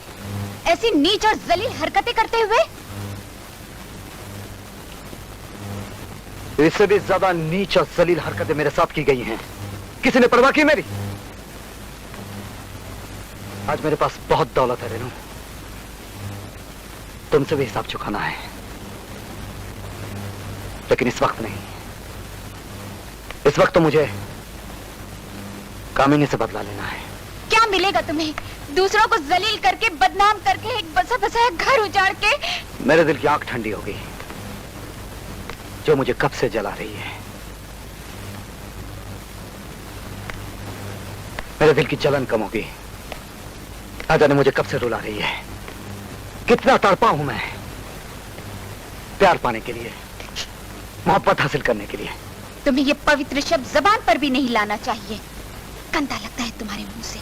ऐसी नीच और जलील हरकतें करते हुए? इससे भी ज्यादा नीच और जलील हरकतें मेरे साथ की गई हैं। किसी ने परवाह की मेरी? आज मेरे पास बहुत दौलत है रेनू, तुमसे भी हिसाब चुकाना है, लेकिन इस वक्त नहीं। इस वक्त तो मुझे कामिनी से बदला लेना है। क्या मिलेगा तुम्हें? दूसरों को जलील करके, बदनाम करके, एक बसा बसाया घर उजाड़ के। मेरे दिल की आंख ठंडी हो गई, जो मुझे कब से जला रही है। मेरे दिल की जलन कम होगी, ना जाने मुझे कब से रुला रही है। कितना तड़पा हूं मैं प्यार पाने के लिए, मोहब्बत हासिल करने के लिए। तुम्हें ये पवित्र शब्द जबान पर भी नहीं लाना चाहिए, गंदा लगता है तुम्हारे मुंह से।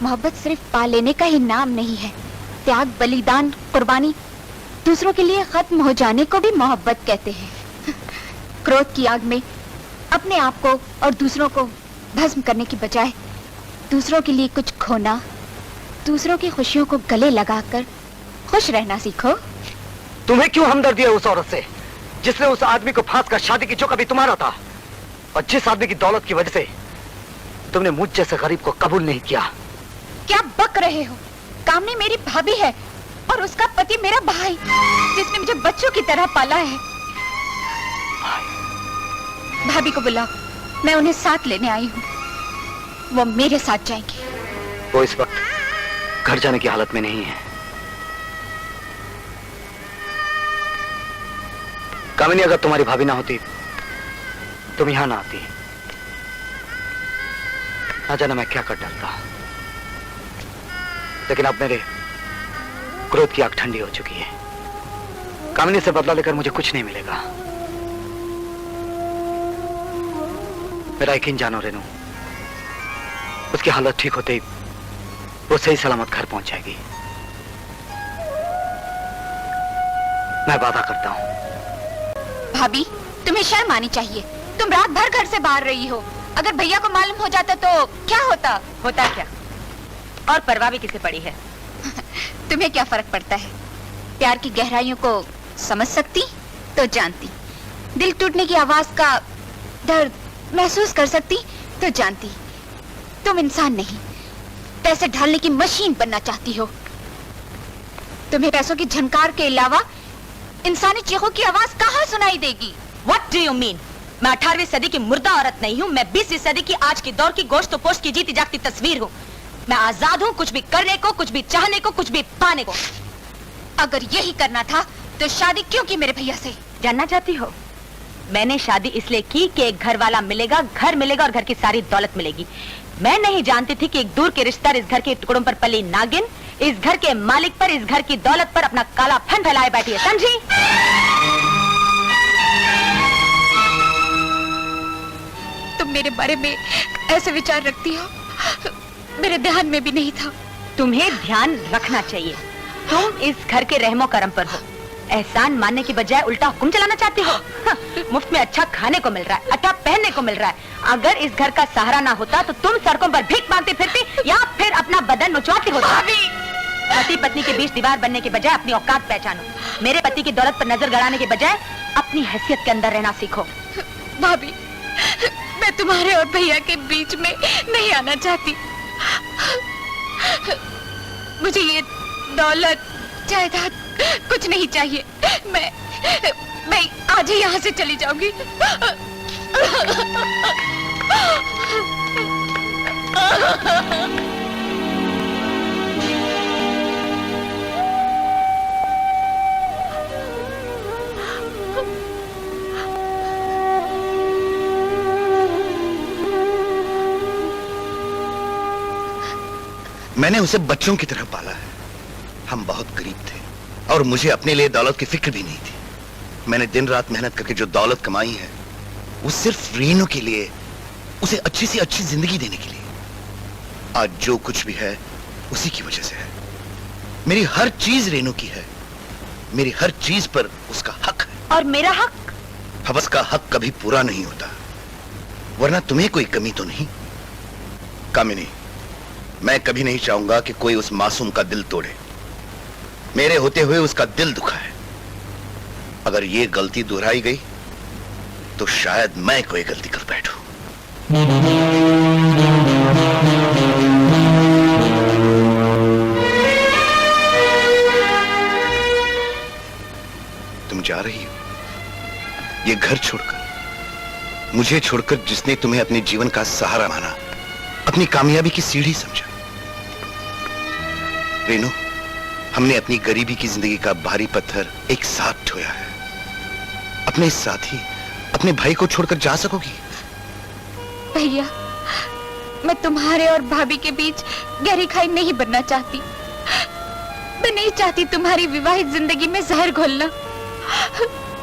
मोहब्बत सिर्फ पा लेने का ही नाम नहीं है, त्याग, बलिदान, कुर्बानी, दूसरों के लिए खत्म हो जाने को भी मोहब्बत कहते हैं। क्रोध की आग में अपने आप को और दूसरों को भस्म करने की बजाय दूसरों के लिए कुछ खोना, दूसरों की खुशियों को गले लगाकर खुश रहना सीखो। तुम्हें क्यों हमदर्दी है उस औरत से जिसने उस आदमी को फांस कर शादी की जो कभी तुम्हारा था, और जिस आदमी की दौलत की वजह से तुमने मुझ जैसे गरीब को कबूल नहीं किया। क्या बक रहे हो? कामनी मेरी भाभी है और उसका पति मेरा भाई, जिसने मुझे बच्चों की तरह पाला है। भाभी को बुलाओ, मैं उन्हें साथ लेने आई हूँ। वो मेरे साथ जाएंगी। वो इस वक्त घर जाने की हालत में नहीं है। कामिनी, अगर तुम्हारी भाभी ना होती तुम यहां ना आती। ना जाने मैं क्या कर डालता, लेकिन अब मेरे क्रोध की आग ठंडी हो चुकी है। कामिनी से बदला लेकर मुझे कुछ नहीं मिलेगा। मेरा यकीन जानो रेनू, उसकी हालत ठीक होते ही वो सही सलामत घर पहुंच जाएगी। मैं वादा करता हूं। भाभी, तुम्हें शर्म आनी चाहिए। तुम रात भर घर से बाहर रही हो। अगर भैया को मालूम हो जाता तो क्या होता? होता क्या? और परवाह भी किसे पड़ी है? तुम्हें क्या फर्क पड़ता है? प्यार की गहराइयों को समझ सकती तो जानती, दिल टूटने की आवाज का दर्द महसूस कर सकती तो जानती। तुम इंसान नहीं, पैसे ढालने की मशीन बनना चाहती हो। तुम्हें पैसों की झनकार के अलावा इंसानी चीखों की आवाज कहाँ सुनाई देगी? What do you mean? मैं 18वीं सदी की मुर्दा औरत नहीं हूँ। मैं 20वीं सदी की आज के दौर की गोश्त तो पोस्ट की जीती जागती तस्वीर हूँ। मैं आजाद हूँ, कुछ भी करने को, कुछ भी चाहने को, कुछ भी पाने को। अगर यही करना था तो शादी क्यों की मेरे भैया से? जानना चाहती हो? मैंने शादी इसलिए की कि एक घर वाला मिलेगा, घर मिलेगा और घर की सारी दौलत मिलेगी। मैं नहीं जानती थी कि एक दूर के रिश्तेदार इस घर के टुकड़ों पर पली नागिन इस घर के मालिक पर, इस घर की दौलत पर अपना काला फन फैलाए बैठी है। समझी? तुम मेरे बारे में ऐसे विचार रखती हो, मेरे ध्यान में भी नहीं था। तुम्हें ध्यान रखना चाहिए। तुम इस घर के रहमो करम पर हो। एहसान मानने की बजाय उल्टा हुक्म चलाना चाहती हो। मुफ्त में अच्छा खाने को मिल रहा है, अच्छा पहनने को मिल रहा है। अगर इस घर का सहारा ना होता तो तुम सड़कों पर भीख मांगती फिरती या फिर अपना बदन नुचवाती होती। पति पत्नी के बीच दीवार बनने के बजाय अपनी औकात पहचानो। मेरे पति की दौलत पर नजर गड़ाने के बजाय अपनी हैसियत के अंदर रहना सीखो। भाभी, मैं तुम्हारे और भैया के बीच में नहीं आना चाहती। मुझे ये दौलत जायदाद कुछ नहीं चाहिए। मैं आज ही यहाँ से चली जाऊंगी। मैंने उसे बच्चों की तरह पाला है। हम बहुत गरीब थे और मुझे अपने लिए दौलत की फिक्र भी नहीं थी। मैंने दिन रात मेहनत करके जो दौलत कमाई है वो सिर्फ रीनू के लिए, उसे अच्छी से अच्छी जिंदगी देने के लिए। आज जो कुछ भी है उसी की वजह से है। मेरी हर चीज रीनू की है। मेरी हर चीज पर उसका हक है। और मेरा हक? हवस का हक कभी पूरा नहीं होता, वरना तुम्हें कोई कमी तो नहीं। कामिनी, मैं कभी नहीं चाहूंगा कि कोई उस मासूम का दिल तोड़े। मेरे होते हुए उसका दिल दुखा है। अगर ये गलती दोहराई गई तो शायद मैं कोई गलती कर बैठूं। तुम जा रही हो ये घर छोड़कर, मुझे छोड़कर, जिसने तुम्हें अपने जीवन का सहारा माना, अपनी कामयाबी की सीढ़ी समझा। रेनू, हमने अपनी गरीबी की जिंदगी का भारी पत्थर एक साथ ढोया है। अपने साथी, अपने भाई को छोड़कर जा सकोगी? भैया, मैं तुम्हारे और भाभी के बीच गहरी खाई नहीं बनना चाहती। मैं नहीं चाहती तुम्हारी विवाहित जिंदगी में जहर घोलना।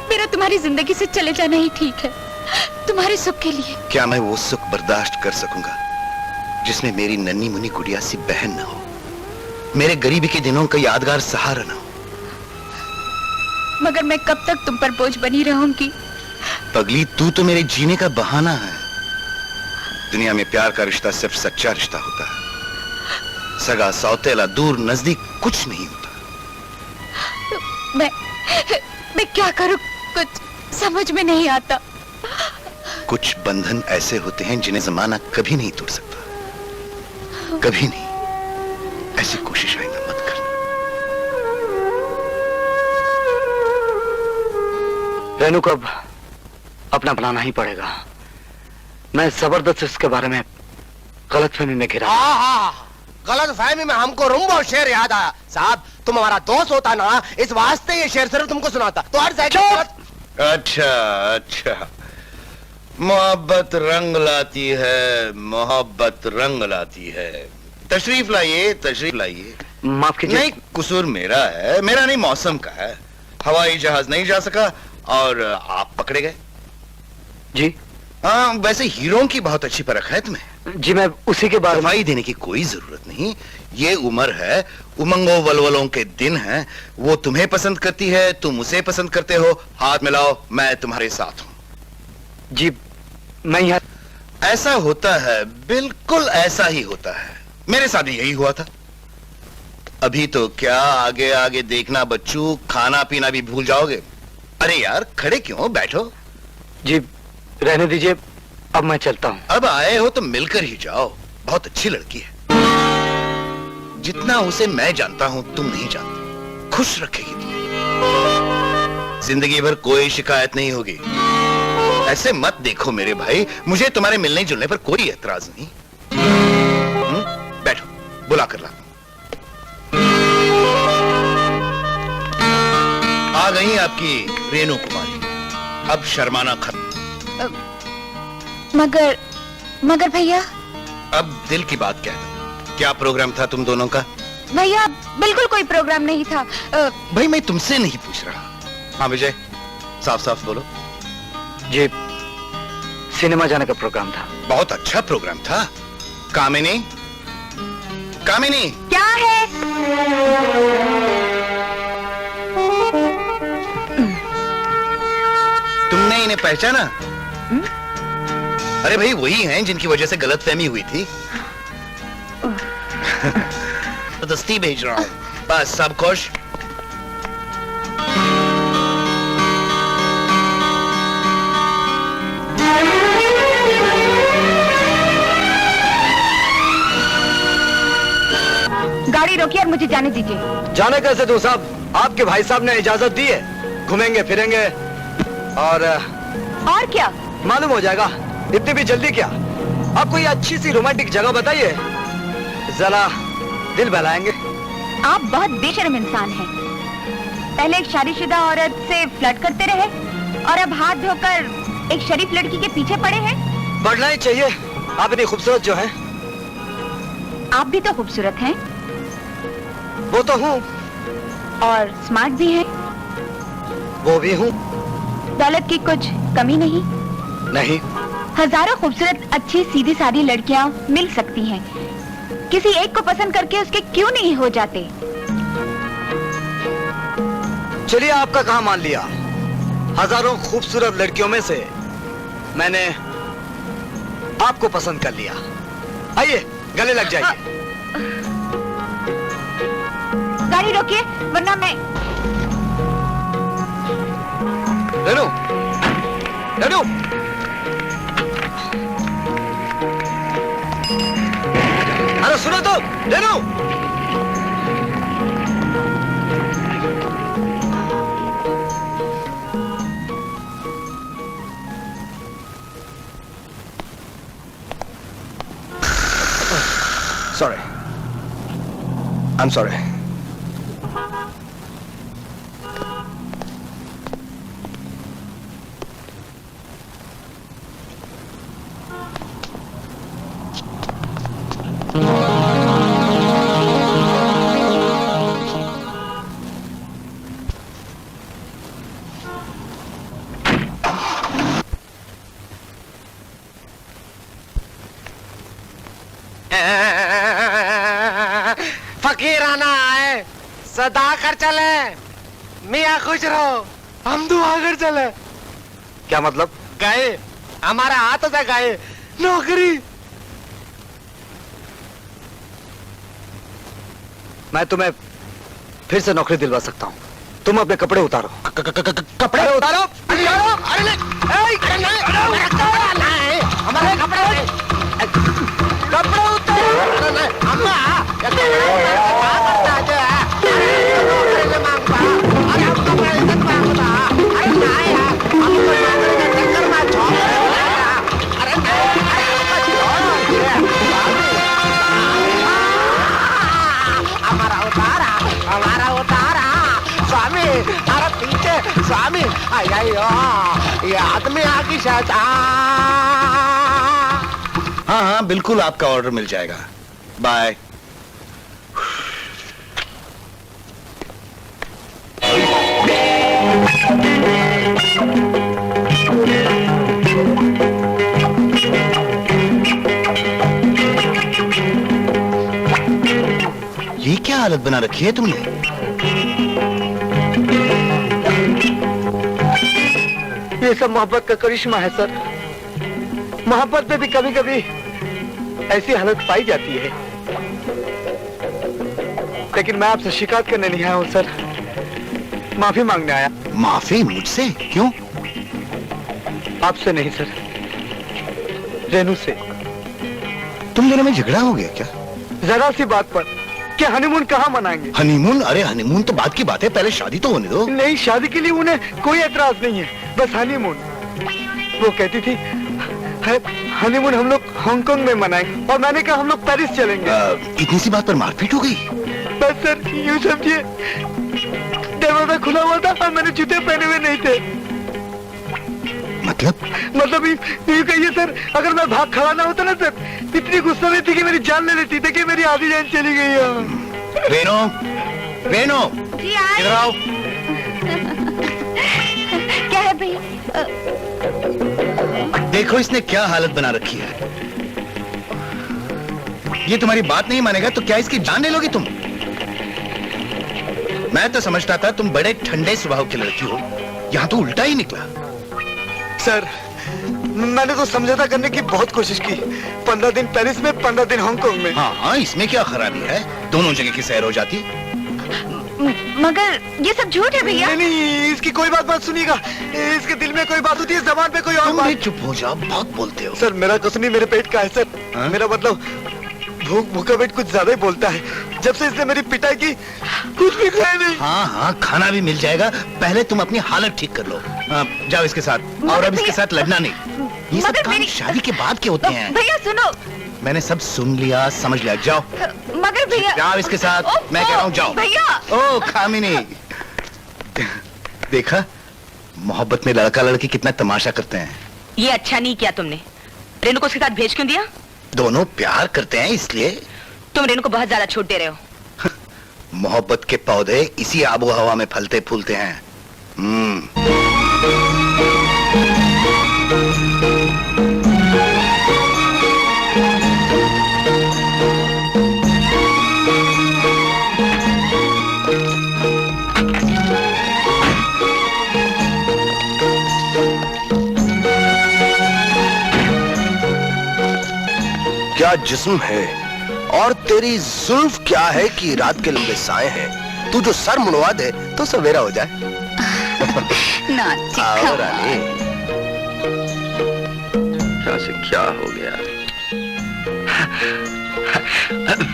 मेरा तुम्हारी जिंदगी से चले जाना ही ठीक है, तुम्हारे सुख के लिए। क्या मैं वो सुख बर्दाश्त कर सकूंगा जिसमें मेरी नन्ही मुन्नी गुड़िया सी बहन न हो, मेरे गरीबी के दिनों का यादगार सहारा न हो? मगर मैं कब तक तुम पर बोझ बनी रहूंगी? पगली, तू तो मेरे जीने का बहाना है। दुनिया में प्यार का रिश्ता सिर्फ सच्चा रिश्ता होता है। सगा सौतेला दूर नजदीक कुछ नहीं होता। मैं क्या करूं, कुछ समझ में नहीं आता। कुछ बंधन ऐसे होते हैं जिन्हें जमाना कभी नहीं तोड़ सकता, कभी नहीं। ऐसी कोशिश आइंदा मत करना। रेनू को अब अपना बनाना ही पड़ेगा। मैं जबरदस्त इसके बारे में गलतफहमी में घिरा। गलत फहमी में हमको रुम्बो शेर याद आया। साहब, तुम हमारा दोस्त होता ना, इस वास्ते ये शेर सिर्फ तुमको सुनाता। तो हर अच्छा अच्छा, मोहब्बत रंग लाती है, मोहब्बत रंग लाती है। तशरीफ लाइए, तशरीफ लाइए। माफ कीजिए। नहीं, कसूर मेरा है, मेरा नहीं, मौसम का है। हवाई जहाज नहीं जा सका और आप पकड़े गए। जी हाँ, वैसे हीरों की बहुत अच्छी परख है तुम्हें। जी, मैं उसी के बारे में। सफाई देने की कोई जरूरत नहीं। ये उम्र है, उमंगों वलवलों के दिन हैं। वो तुम्हें पसंद करती है, तुम उसे पसंद करते हो। हाथ मिलाओ, मैं तुम्हारे साथ हूं। जी, मैं यहाँ। ऐसा होता है, बिल्कुल ऐसा ही होता है। मेरे साथ भी यही हुआ था। अभी तो क्या, आगे आगे देखना बच्चू, खाना पीना भी भूल जाओगे। अरे यार, खड़े क्यों, बैठो। जी, रहने दीजिए, अब मैं चलता हूँ। अब आए हो तो मिलकर ही जाओ। बहुत अच्छी लड़की है। जितना उसे मैं जानता हूं तुम नहीं जानते। खुश रखेगी तुम्हें, जिंदगी भर कोई शिकायत नहीं होगी। ऐसे मत देखो मेरे भाई, मुझे तुम्हारे मिलने जुलने पर कोई एतराज नहीं। बैठो, बुला कर लाता हूं। आ गई आपकी रेनू कुमारी। अब शर्माना खत्म। मगर भैया। अब दिल की बात कह दो, क्या प्रोग्राम था तुम दोनों का? भैया, बिल्कुल कोई प्रोग्राम नहीं था। भाई, मैं तुमसे नहीं पूछ रहा। हाँ विजय, साफ साफ बोलो। जी, सिनेमा जाने का प्रोग्राम था। बहुत अच्छा प्रोग्राम था। कामिनी, कामिनी, क्या है? तुमने इन्हें पहचाना? अरे भाई, वही हैं जिनकी वजह से गलतफहमी हुई थी। तो दस्ती भेज रहा हूं, बस सब खुश। गाड़ी रोकिए और मुझे जाने दीजिए। जाने कैसे दूं साहब? आपके भाई साहब ने इजाजत दी है। घूमेंगे फिरेंगे और क्या मालूम हो जाएगा। इतनी भी जल्दी क्या? आप कोई अच्छी सी रोमांटिक जगह बताइए, जरा दिल बहलाएंगे। आप बहुत बेशर्म इंसान हैं। पहले एक शादीशुदा औरत से फ्लर्ट करते रहे और अब हाथ धोकर एक शरीफ लड़की के पीछे पड़े हैं। बढ़ना ही चाहिए। आप इतनी खूबसूरत जो हैं। आप भी तो खूबसूरत हैं। वो तो हूँ। और स्मार्ट भी हैं। वो भी हूँ। दौलत की कुछ कमी नहीं? नहीं। हजारों खूबसूरत अच्छी सीधी सादी लड़कियां मिल सकती हैं। किसी एक को पसंद करके उसके क्यों नहीं हो जाते? चलिए, आपका कहा मान लिया। हजारों खूबसूरत लड़कियों में से मैंने आपको पसंद कर लिया। आइए, गले लग जाइए। गाड़ी रोकिए, वरना मैं। रेनू, रेनू, अरे सुनो तो, Renu. Sorry. I'm sorry. Fakirana आए, सदा कर चले, मियाँ खुश रहो, हम दुआ कर चले। क्या मतलब? गए, हमारा हाथ से गए, नौकरी मैं तुम्हें फिर से नौकरी दिलवा सकता हूँ। तुम अपने कपड़े उतारो। कपड़े उतारो। हमारे कपड़े उतारो। अम्मा हमारा उतारा स्वामी। अरे पीछे स्वामी। ये आदमी आगे शायद। हाँ हाँ बिल्कुल आपका ऑर्डर मिल जाएगा। बाय। ये क्या हालत बना रखी है तुमने? ये सब मोहब्बत का करिश्मा है सर। मोहब्बत में भी कभी कभी ऐसी हालत पाई जाती है। लेकिन मैं आपसे शिकायत करने नहीं आया हूं सर, माफी मांगने आया। माफी मुझसे? क्यों? आपसे नहीं सर, रेनू से। तुम दोनों में झगड़ा हो गया क्या? जरा सी बात पर क्या हनीमून कहाँ मनाएंगे? हनीमून? अरे हनीमून तो बात की बात है, पहले शादी तो होने दो। नहीं, शादी के लिए उन्हें कोई एतराज नहीं है, बस हनीमून। वो कहती थी हनीमून हम लोग हांगकांग में मनाएंगे और मैंने कहा हम लोग पेरिस चलेंगे। इतनी सी बात पर मारपीट हो गई? बस सर यूं समझिए, दरवाजा खुला हुआ था और मैंने जूते पहने हुए नहीं थे। मतलब यूं कहिए सर, अगर मैं भाग खड़ा ना होता ना सर, इतनी गुस्सा में थी कि मेरी जान ले लेती थी कि मेरी आधी जान चली गई है। रेनो, रेनो, इधर आओ। क्या है भैया? देखो इसने क्या हालत बना रखी है। ये तुम्हारी बात नहीं मानेगा तो क्या इसकी जान ले लोगी तुम? मैं तो समझता था तुम बड़े ठंडे स्वभाव की लड़की हो, यहाँ तो उल्टा ही निकला। सर मैंने तो समझौता करने की बहुत कोशिश की। 15 दिन पेरिस में, 15 दिन हांगकांग में। हाँ हाँ, इसमें क्या खराबी है? दोनों जगह की सैर हो जाती। मगर ये सब झूठ है भैया। नहीं नहीं, इसकी कोई बात मत सुनिएगा। इसके दिल में कोई बात होती है, जबान पे कोई और तुम बात। भी चुप हो जाओ, बहुत बोलते हो। सर मेरा कुछ नहीं, मेरे पेट का है सर। हाँ? मेरा मतलब भूखा पेट कुछ ज्यादा ही बोलता है। जब से इसने मेरी पिटाई की कुछ भी खाया नहीं। हाँ हाँ, खाना भी मिल जाएगा, पहले तुम अपनी हालत ठीक कर लो। जाओ इसके साथ, और अब इसके साथ लड़ना नहीं। ये सब काम शादी के बाद के होते हैं। भैया सुनो, मैंने सब सुन लिया, समझ लिया, जाओ। मगर भैया जाओ इसके साथ, मैं कह रहा हूँ जाओ। भैया। ओ खामिनी, देखा मोहब्बत में लड़का लड़की कितना तमाशा करते हैं। ये अच्छा नहीं किया तुमने। रेनू को उसके साथ भेज क्यों दिया? दोनों प्यार करते हैं इसलिए। तुम रेनू को बहुत ज्यादा छूट दे रहे हो। मोहब्बत के पौधे इसी आबो हवा में फलते फूलते हैं। क्या जिस्म है और तेरी जुल्फ क्या है कि रात के लंबे साए हैं। तू जो सर मुड़वा दे तो सवेरा हो जाए। आओ रानी। क्या से क्या हो गया?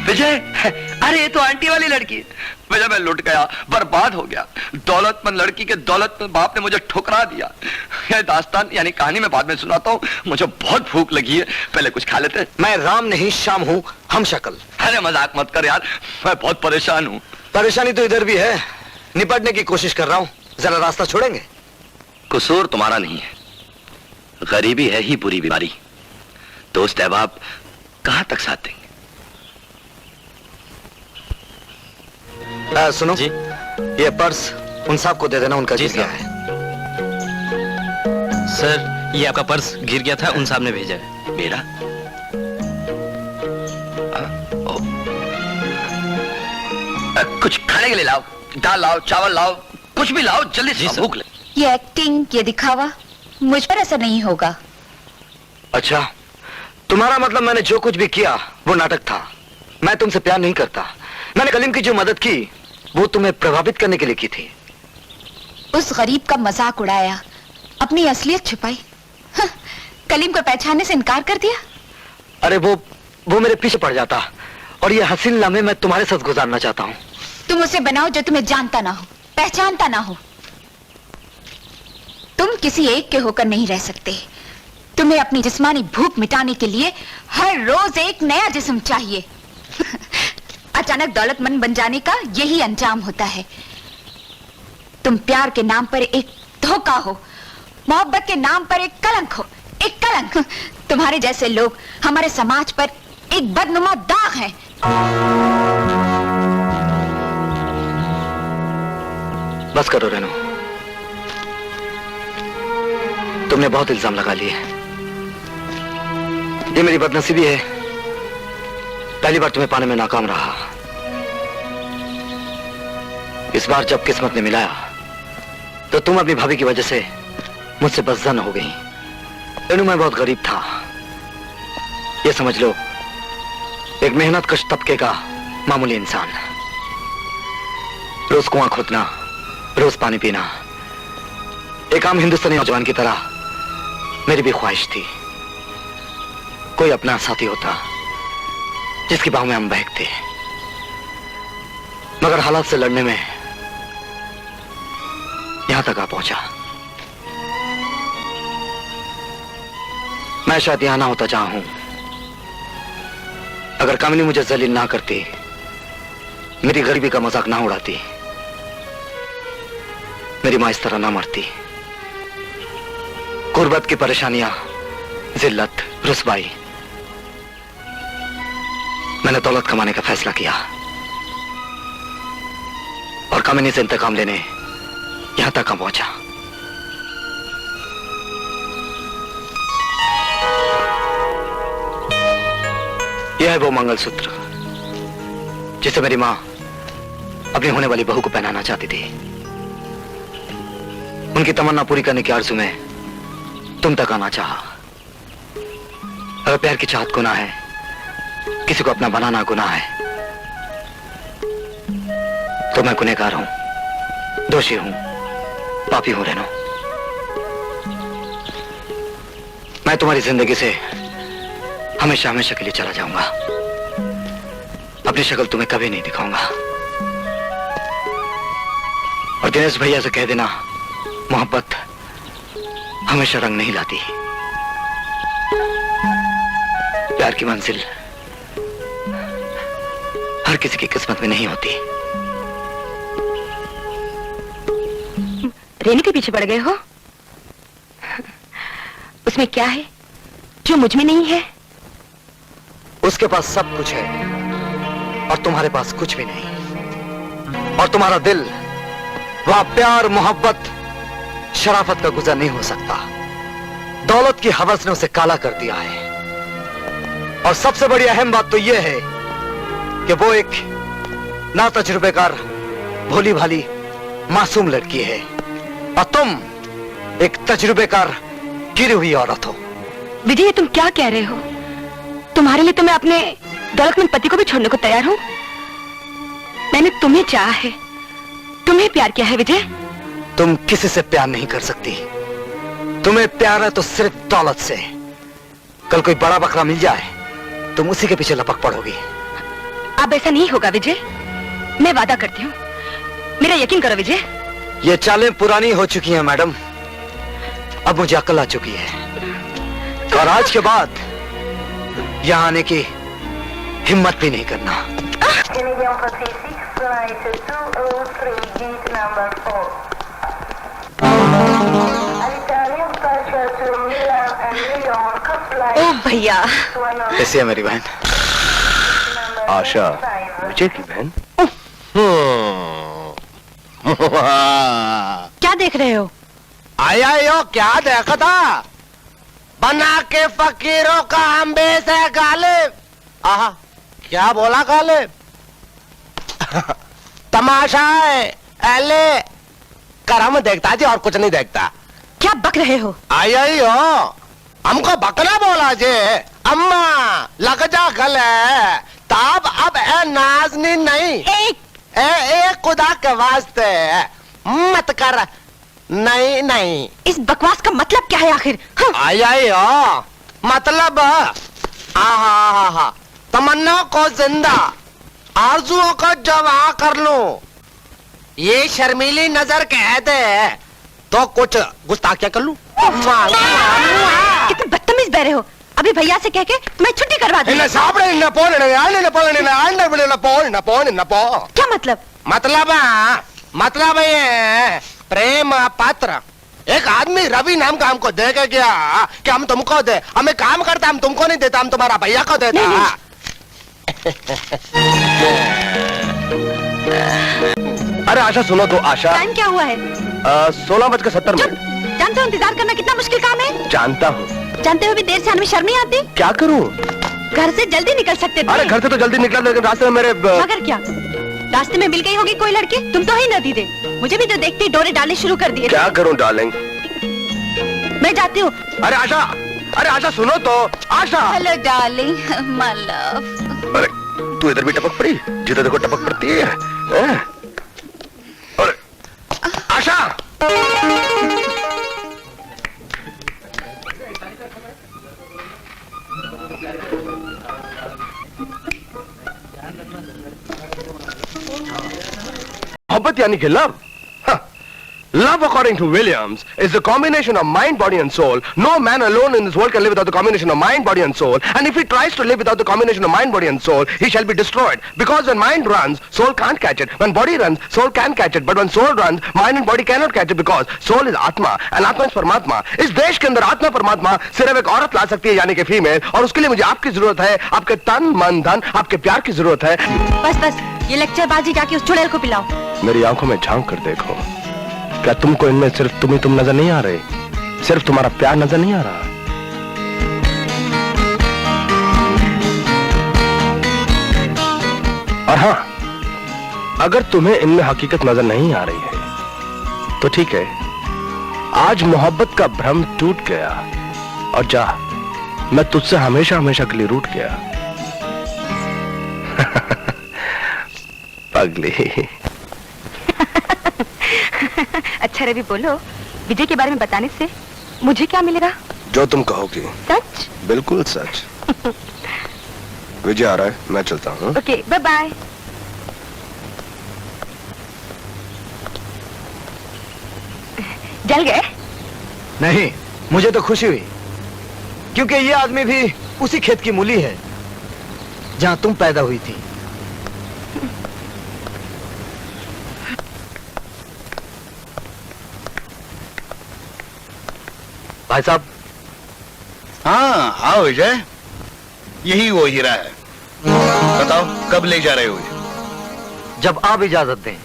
विजय, अरे ये तो आंटी वाली लड़की। विजय मैं लुट गया, बर्बाद हो गया। दौलतमंद लड़की के दौलतमंद बाप ने मुझे ठुकरा दिया। यह दास्तान यानी कहानी मैं बाद में सुनाता हूँ। मुझे बहुत भूख लगी है, पहले कुछ खा लेते। मैं राम नहीं श्याम हूँ, हम शक्ल। अरे मजाक मत कर यार, मैं बहुत परेशान हूँ। परेशानी तो इधर भी है, निपटने की कोशिश कर रहा हूँ। जरा रास्ता छोड़ेंगे? कसूर तुम्हारा नहीं है, गरीबी है ही बुरी बीमारी। दोस्त अहबाब कहाँ तक साथ देंगे? सुनो जी, ये पर्स उन साहब को दे देना, उनका गिर गया है। सर ये आपका पर्स गिर गया था, उन साहब ने भेजा है। मेरा? कुछ खाने के लिए लाओ, दाल लाओ, चावल लाओ, कुछ भी लाओ, जल्दी से भूख लगी। ये एक्टिंग, ये दिखावा मुझ पर ऐसा नहीं होगा। अच्छा, तुम्हारा मतलब मैंने जो कुछ भी किया वो नाटक था। मैं तुमसे प्यार नहीं करता, मैंने कलीम की जो मदद की वो तुम्हें प्रभावित करने के लिए की थी। उस गरीब का मजाक उड़ाया, अपनी असलियत छुपाई। हाँ, कलीम को पहचानने से इनकार कर दिया। अरे वो मेरे पीछे पड़ जाता और ये हसीन लम्हे मैं तुम्हारे साथ गुजारना चाहता हूँ। तुम उसे बनाओ जो तुम्हें जानता ना हो, पहचानता ना हो। तुम किसी एक के होकर नहीं रह सकते। तुम्हें अपनी जिस्मानी भूख मिटाने के लिए हर रोज एक नया जिस्म चाहिए। अचानक दौलतमंद बन जाने का यही अंजाम होता है। तुम प्यार के नाम पर एक धोखा हो, मोहब्बत के नाम पर एक कलंक हो, एक कलंक। तुम्हारे जैसे लोग हमारे समाज पर एक बदनुमा दाग है। बस करो रेनू, तुमने बहुत इल्जाम लगा लिए। ये मेरी बदनसीबी है, पहली बार तुम्हें पाने में नाकाम रहा। इस बार जब किस्मत ने मिलाया तो तुम अपनी भाभी की वजह से मुझसे बदजन हो गई। रेनू, मैं बहुत गरीब था, ये समझ लो, एक मेहनत कश तबके का मामूली इंसान। रोज कुआं खोदना, रोज पानी पीना, एक आम हिंदुस्तानी नौजवान की तरह मेरी भी ख्वाहिश थी कोई अपना साथी होता जिसकी बाहों में हम बहकते। मगर हालात से लड़ने में यहां तक आ पहुंचा। मैं शायद यहां ना होता जहां हूं अगर कामिनी मुझे जलील ना करती, मेरी गरीबी का मजाक ना उड़ाती, मेरी मां इस तरह ना मरती। गुर्बत की परेशानियां, जिल्लत, रुसवाई, मैंने दौलत कमाने का फैसला किया और कामिनी से इंतकाम लेने यहां तक पहुंचा। यह है वो मंगलसूत्र जिसे मेरी मां अपनी होने वाली बहू को पहनाना चाहती थी। उनकी तमन्ना पूरी करने की आरज़ू में तुम तक आना चाहा। अगर प्यार की चाहत गुनाह है, किसी को अपना बनाना गुनाह है, तो मैं गुनहगार हूं, दोषी हूं, पापी हूं रेनू। मैं तुम्हारी जिंदगी से हमेशा हमेशा के लिए चला जाऊंगा। अपनी शक्ल तुम्हें कभी नहीं दिखाऊंगा। और दिनेश भैया से कह देना, मोहब्बत हमेशा रंग नहीं लाती। प्यार की मंजिल हर किसी की किस्मत में नहीं होती। रेनू के पीछे पड़ गए हो? उसमें क्या है जो मुझ में नहीं है? उसके पास सब कुछ है और तुम्हारे पास कुछ भी नहीं। और तुम्हारा दिल वहां प्यार, मोहब्बत, शराफत का गुजर नहीं हो सकता। दौलत की हवस ने उसे काला कर दिया है। और सबसे बड़ी अहम बात तो यह है कि वो एक ना तजुर्बेकार, भोली भाली, मासूम लड़की है और तुम एक तजुर्बेकार, गिरी हुई औरत हो। विजय, ये तुम क्या कह रहे हो? तुम्हारे लिए तो मैं अपने दौलतमंद पति को भी छोड़ने को तैयार हूं। मैंने तुम्हें चाहा है, तुम्हें प्यार किया है विजय। तुम किसी से प्यार नहीं कर सकती। तुम्हें प्यार है तो सिर्फ दौलत से। कल कोई बड़ा बकरा मिल जाए, तुम उसी के पीछे लपक पड़ोगी। अब ऐसा नहीं होगा विजय, मैं वादा करती हूँ। मेरा यकीन करो विजय। ये चालें पुरानी हो चुकी हैं मैडम, अब मुझे अकल आ चुकी है और आज के बाद यहाँ आने की हिम्मत भी नहीं करना। ओ भैया, कैसी है मेरी बहन? आशा, विजय की बहन। क्या देख रहे हो? आया यो, क्या देखा था? बना के फकीरों का अम्बे से गालिब। आहा, क्या बोला गालिब? तमाशा है, एले करम देखता जी और कुछ नहीं देखता। क्या बक रहे हो? आया यो, हमको बकरा बोला जे। अम्मा लग जा गले, तब साहब ए नाज़नीन नहीं, ए खुदा के वास्ते मत कर। नहीं नहीं, इस बकवास का मतलब क्या है आखिर? हाँ। मतलब आहा तमन्ना को जिंदा, आरजुओं को जवा कर लूं। ये शर्मीली नजर कह दे तो कुछ गुस्ताखिया कर लूं। कितने बदतमीज बहरे हो। अभी भैया से कह के मैं छुट्टी करवा दूं। क्या मतलब? मतलब ये प्रेम पात्र। एक आदमी रवि नाम का हमको दे के गया कि हम तुमको दे, हमें काम करता, हम तुमको नहीं देता, हम तुम्हारा भैया को देता। अरे आशा सुनो तो आशा। टाइम क्या हुआ है? 16:70। जानते हो इंतजार करना कितना मुश्किल काम है? जानता हूँ। जानते हो भी देर से आने में शर्म नहीं आती? क्या करूँ? घर से जल्दी निकल सकते थे। अरे घर से तो जल्दी निकला, लेकिन रास्ते में मेरे मगर क्या रास्ते में मिल गई होगी कोई लड़की? तुम तो ही नदी दे, मुझे भी तो देखते ही डोरे डालने शुरू कर दिए। क्या करूँ डार्लिंग? मैं जाती हूँ। अरे आशा सुनो तो Asha. Hello darling, my love. अरे तू इधर भी टपक पड़ी, जिधर देखो टपक पड़ती है। अरे आशा। मोहब्बत यानी कि love. Love, according to Williams, is the combination of mind, body and soul. No man alone in this world can live without the combination of mind, body and soul. And if he tries to live without the combination of mind, body and soul, he shall be destroyed. Because when mind runs, soul can't catch it. When body runs, soul can catch it. But when soul runs, mind and body cannot catch it because soul is Atma and Atma is Paramatma. इस देश के अंदर आत्मा परमात्मा सिर्फ एक औरत ला सकती है, यानी कि फीमेल, और उसके लिए मुझे आपकी जरूरत है, आपके तन मन धन, आपके प्यार की जरूरत है। बस ये लेक्चरबाजी जाके उस चुड़ैल को पिलाओ। मेरी आंखों में झांक कर देखो, क्या तुमको इनमें सिर्फ तुम नजर नहीं आ रहे? सिर्फ तुम्हारा प्यार नजर नहीं आ रहा? और हाँ, अगर तुम्हें इनमें हकीकत नजर नहीं आ रही है तो ठीक है, आज मोहब्बत का भ्रम टूट गया और जा, मैं तुझसे हमेशा हमेशा के लिए रूठ गया। पगली। अच्छा रवि बोलो, विजय के बारे में बताने से मुझे क्या मिलेगा? जो तुम कहोगी। सच? बिल्कुल सच। विजय आ रहा है, मैं चलता हूँ। Okay, bye bye. जल गए? नहीं, मुझे तो खुशी हुई, क्योंकि ये आदमी भी उसी खेत की मूली है जहाँ तुम पैदा हुई थी। भाई साहब। हाँ आओ विजय, यही वो हीरा है। बताओ कब ले जा रहे हो? जब आप इजाजत दें।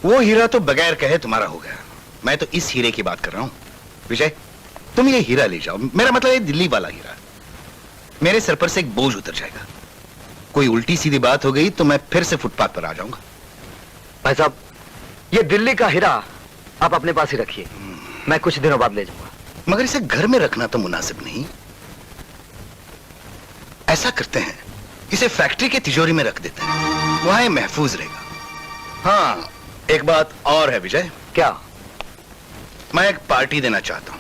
वो हीरा तो बगैर कहे तुम्हारा हो गया, मैं तो इस हीरे की बात कर रहा हूं। विजय तुम ये हीरा ले जाओ, मेरा मतलब ये दिल्ली वाला हीरा। मेरे सर पर से एक बोझ उतर जाएगा। कोई उल्टी सीधी बात हो गई तो मैं फिर से फुटपाथ पर आ जाऊंगा। भाई साहब, ये दिल्ली का हीरा आप अपने पास ही रखिए, मैं कुछ दिनों बाद ले जाऊंगा। मगर इसे घर में रखना तो मुनासिब नहीं। ऐसा करते हैं, इसे फैक्ट्री के तिजोरी में रख देते हैं, वहां ये महफूज रहेगा। हाँ एक बात और है विजय। क्या? मैं एक पार्टी देना चाहता हूं।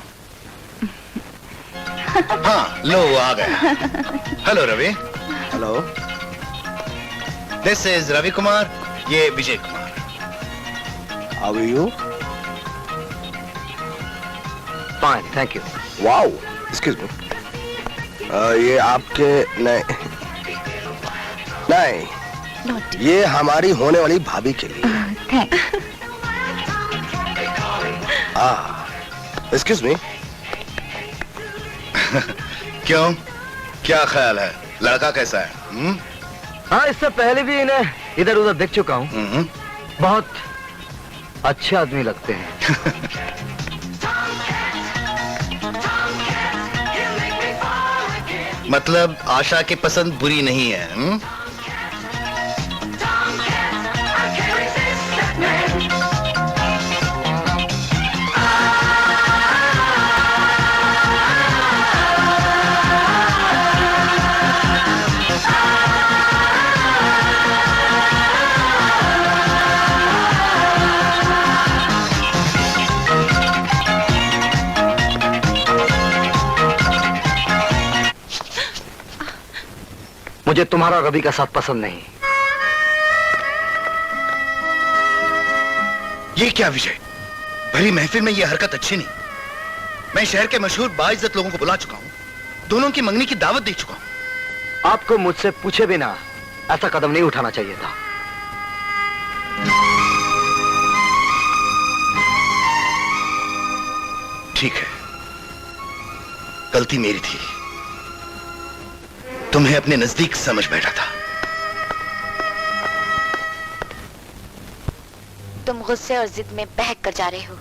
हाँ लो वो आ गया। Hello Ravi. Hello. This is Ravi Kumar, ये Vijay Kumar. How are you? Fine, thank you. Wow, excuse me. ये आपके नहीं, ये हमारी होने वाली भाभी के लिए। Excuse me. क्यों, क्या ख्याल है, लड़का कैसा है? हाँ, इससे पहले भी इन्हें इधर उधर देख चुका हूँ। बहुत अच्छे आदमी लगते हैं। मतलब आशा की पसंद बुरी नहीं है? मुझे तुम्हारा और रवि का साथ पसंद नहीं। ये क्या विजय, भरी महफिल में ये हरकत अच्छी नहीं। मैं शहर के मशहूर बाइज्जत लोगों को बुला चुका हूं, दोनों की मंगनी की दावत दे चुका हूं। आपको मुझसे पूछे बिना ऐसा कदम नहीं उठाना चाहिए था। ठीक है, गलती मेरी थी, तुम्हें अपने नजदीक समझ बैठा था। तुम गुस्से और जिद में बहक कर जा रहे हो,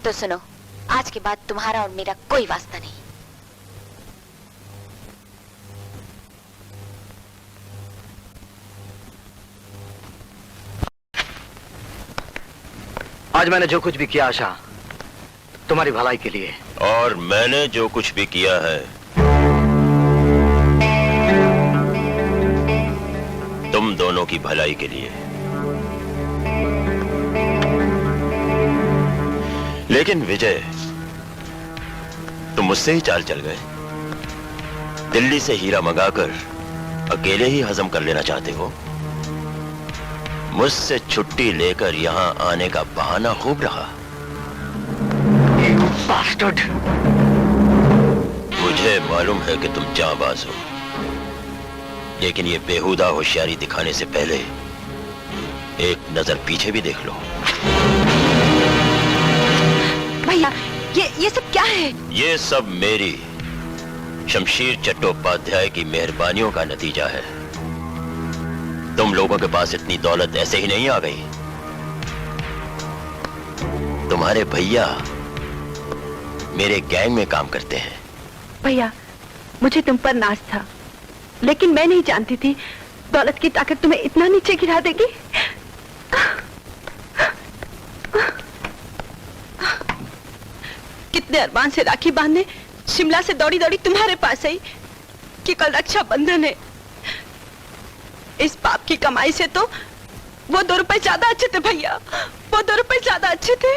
तो सुनो, आज के बाद तुम्हारा और मेरा कोई वास्ता नहीं। आज मैंने जो कुछ भी किया आशा, तुम्हारी भलाई के लिए। और मैंने जो कुछ भी किया है तुम दोनों की भलाई के लिए। लेकिन विजय, तुम मुझसे ही चाल चल गए। दिल्ली से हीरा मंगाकर अकेले ही हजम कर लेना चाहते हो। मुझसे छुट्टी लेकर यहां आने का बहाना खूब रहा। बास्टर्ड! मुझे मालूम है कि तुम जांबाज हो, लेकिन ये बेहुदा होशियारी दिखाने से पहले एक नजर पीछे भी देख लो। भैया, ये सब क्या है? ये सब मेरी शमशीर चट्टोपाध्याय की मेहरबानियों का नतीजा है। तुम लोगों के पास इतनी दौलत ऐसे ही नहीं आ गई। तुम्हारे भैया मेरे गैंग में काम करते हैं। भैया, मुझे तुम पर नाज था, लेकिन मैं नहीं जानती थी दौलत की ताकत तुम्हें इतना नीचे गिरा देगी। कितने अरमान से राखी बांधने शिमला से दौड़ी दौड़ी तुम्हारे पास आई कि कल रक्षा बंधन है। इस पाप की कमाई से तो वो 2 रुपए ज्यादा अच्छे थे भैया, वो 2 रुपए ज्यादा अच्छे थे।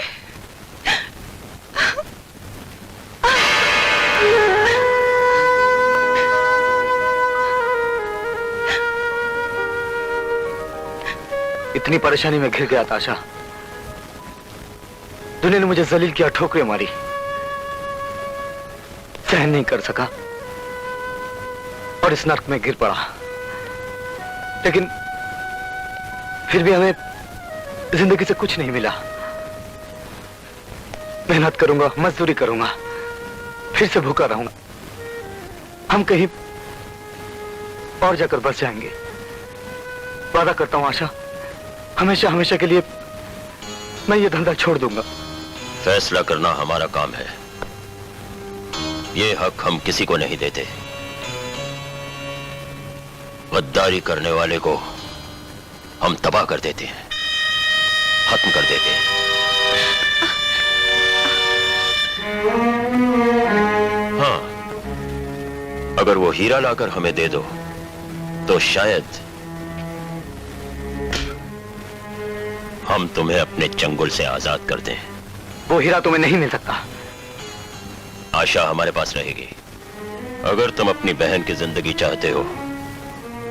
इतनी परेशानी में घिर गया था आशा। दुनिया ने मुझे जलील किया, ठोकरें मारी, सहन नहीं कर सका और इस नर्क में गिर पड़ा। लेकिन फिर भी हमें जिंदगी से कुछ नहीं मिला। मेहनत करूंगा, मजदूरी करूंगा, फिर से भूखा रहूंगा। हम कहीं और जाकर बस जाएंगे। वादा करता हूं आशा, हमेशा हमेशा के लिए मैं ये धंधा छोड़ दूंगा। फैसला करना हमारा काम है। ये हक हम किसी को नहीं देते। गद्दारी करने वाले को हम तबाह कर देते हैं, खत्म कर देते हैं। हाँ, अगर वो हीरा लाकर हमें दे दो तो शायद हम तुम्हें अपने चंगुल से आजाद कर दें। वो हीरा तुम्हें नहीं मिल सकता। आशा हमारे पास रहेगी। अगर तुम अपनी बहन की जिंदगी चाहते हो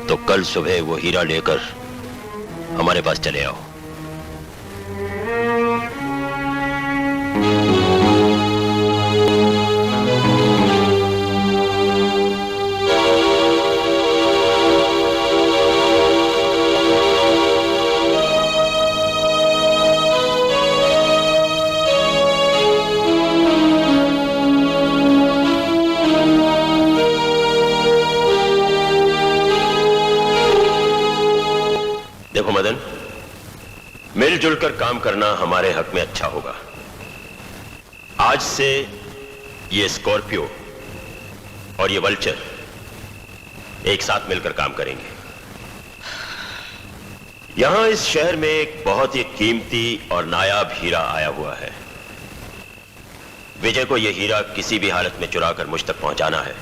तो कल सुबह वो हीरा लेकर हमारे पास चले आओ। देखो मदन, मिलजुल कर काम करना हमारे हक में अच्छा होगा। आज से ये स्कॉर्पियो और ये वल्चर एक साथ मिलकर काम करेंगे। यहां इस शहर में एक बहुत ही कीमती और नायाब हीरा आया हुआ है। विजय को यह हीरा किसी भी हालत में चुराकर मुझ तक पहुंचाना है।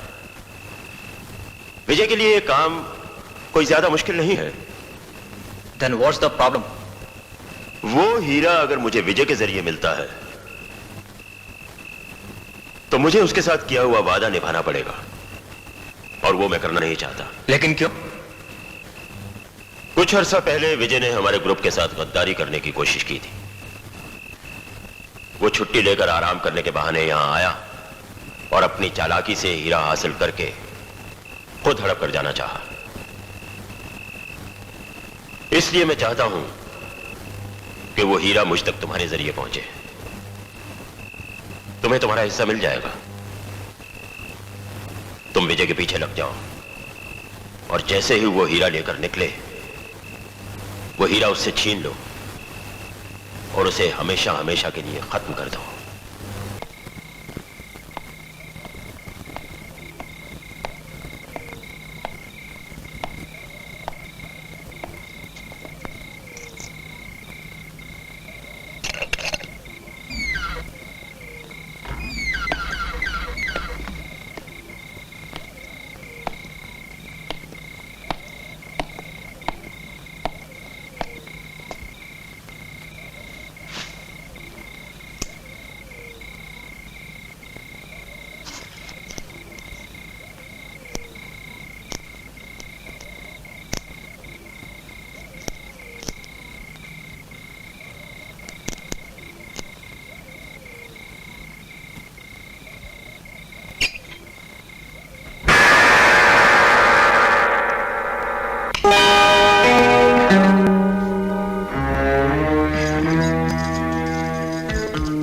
विजय के लिए यह काम कोई ज्यादा मुश्किल नहीं है। Then what's the problem? वो हीरा अगर मुझे विजय के जरिए मिलता है तो मुझे उसके साथ किया हुआ वादा निभाना पड़ेगा और वो मैं करना नहीं चाहता। लेकिन क्यों? कुछ अर्सा पहले विजय ने हमारे ग्रुप के साथ गद्दारी करने की कोशिश की थी। वो छुट्टी लेकर आराम करने के बहाने यहां आया और अपनी चालाकी से हीरा हासिल करके खुद हड़प कर जाना चाहा। इसलिए मैं चाहता हूं कि वो हीरा मुझ तक तुम्हारे जरिए पहुंचे। तुम्हें तुम्हारा हिस्सा मिल जाएगा। तुम विजय के पीछे लग जाओ और जैसे ही वो हीरा लेकर निकले, वो हीरा उससे छीन लो और उसे हमेशा हमेशा के लिए खत्म कर दो।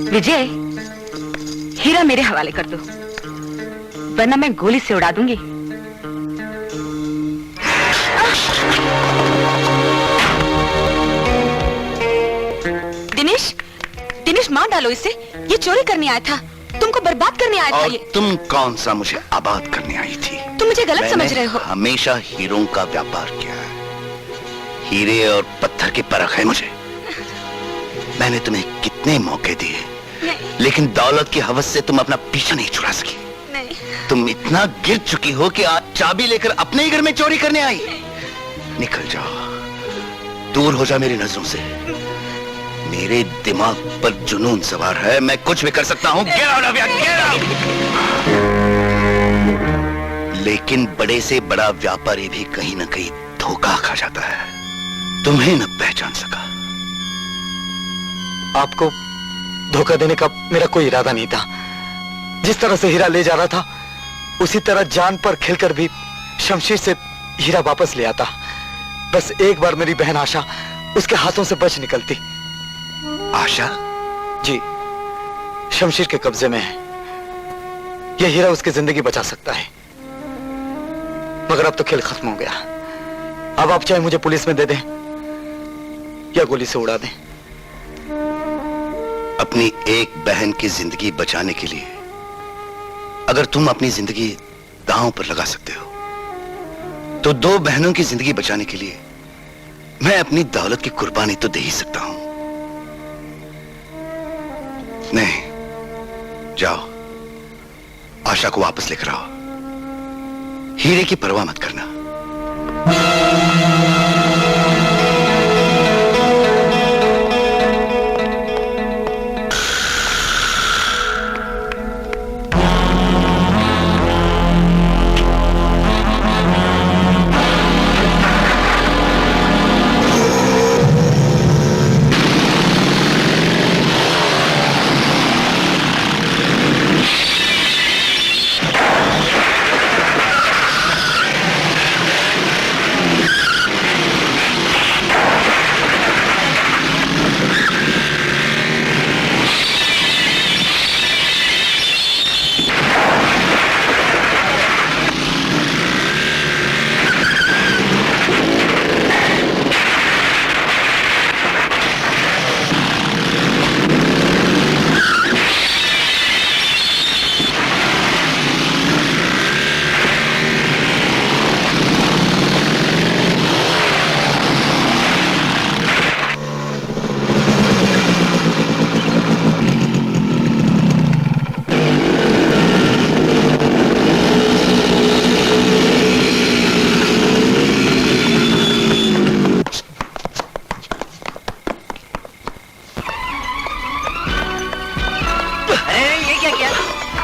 विजय, हीरा मेरे हवाले कर दो, वरना मैं गोली से उड़ा दूंगी। दिनेश, दिनेश मार डालो इसे। ये चोरी करने आया था, तुमको बर्बाद करने आया था। और ये तुम कौन सा मुझे आबाद करने आई थी? तुम मुझे गलत समझ रहे हो। हमेशा हीरों का व्यापार किया है। हीरे और पत्थर की परख है मुझे। मैंने तुम्हें कितने मौके दिए, लेकिन दौलत की हवस से तुम अपना पीछा नहीं छुड़ा सकी। नहीं। तुम इतना गिर चुकी हो कि आज चाबी लेकर अपने ही घर में चोरी करने आई। निकल जाओ, दूर हो जा मेरी नजरों से। मेरे दिमाग पर जुनून सवार है, मैं कुछ भी कर सकता हूं। Get out of here, get out! लेकिन बड़े से बड़ा व्यापारी भी कहीं ना कहीं धोखा खा जाता है। तुम्हें न पहचान सका। आपको धोखा देने का मेरा कोई इरादा नहीं था। जिस तरह से हीरा ले जा रहा था, उसी तरह जान पर खेलकर भी शमशीर से हीरा वापस ले आता। बस एक बार मेरी बहन आशा उसके हाथों से बच निकलती। आशा? जी, शमशीर के कब्जे में है। यह हीरा उसकी जिंदगी बचा सकता है, मगर अब तो खेल खत्म हो गया। अब आप चाहे मुझे पुलिस में दे दें या गोली से उड़ा दें। अपनी एक बहन की जिंदगी बचाने के लिए अगर तुम अपनी जिंदगी दांव पर लगा सकते हो, तो दो बहनों की जिंदगी बचाने के लिए मैं अपनी दौलत की कुर्बानी तो दे ही सकता हूं। नहीं, जाओ, आशा को वापस लेकर आओ। हीरे की परवाह मत करना।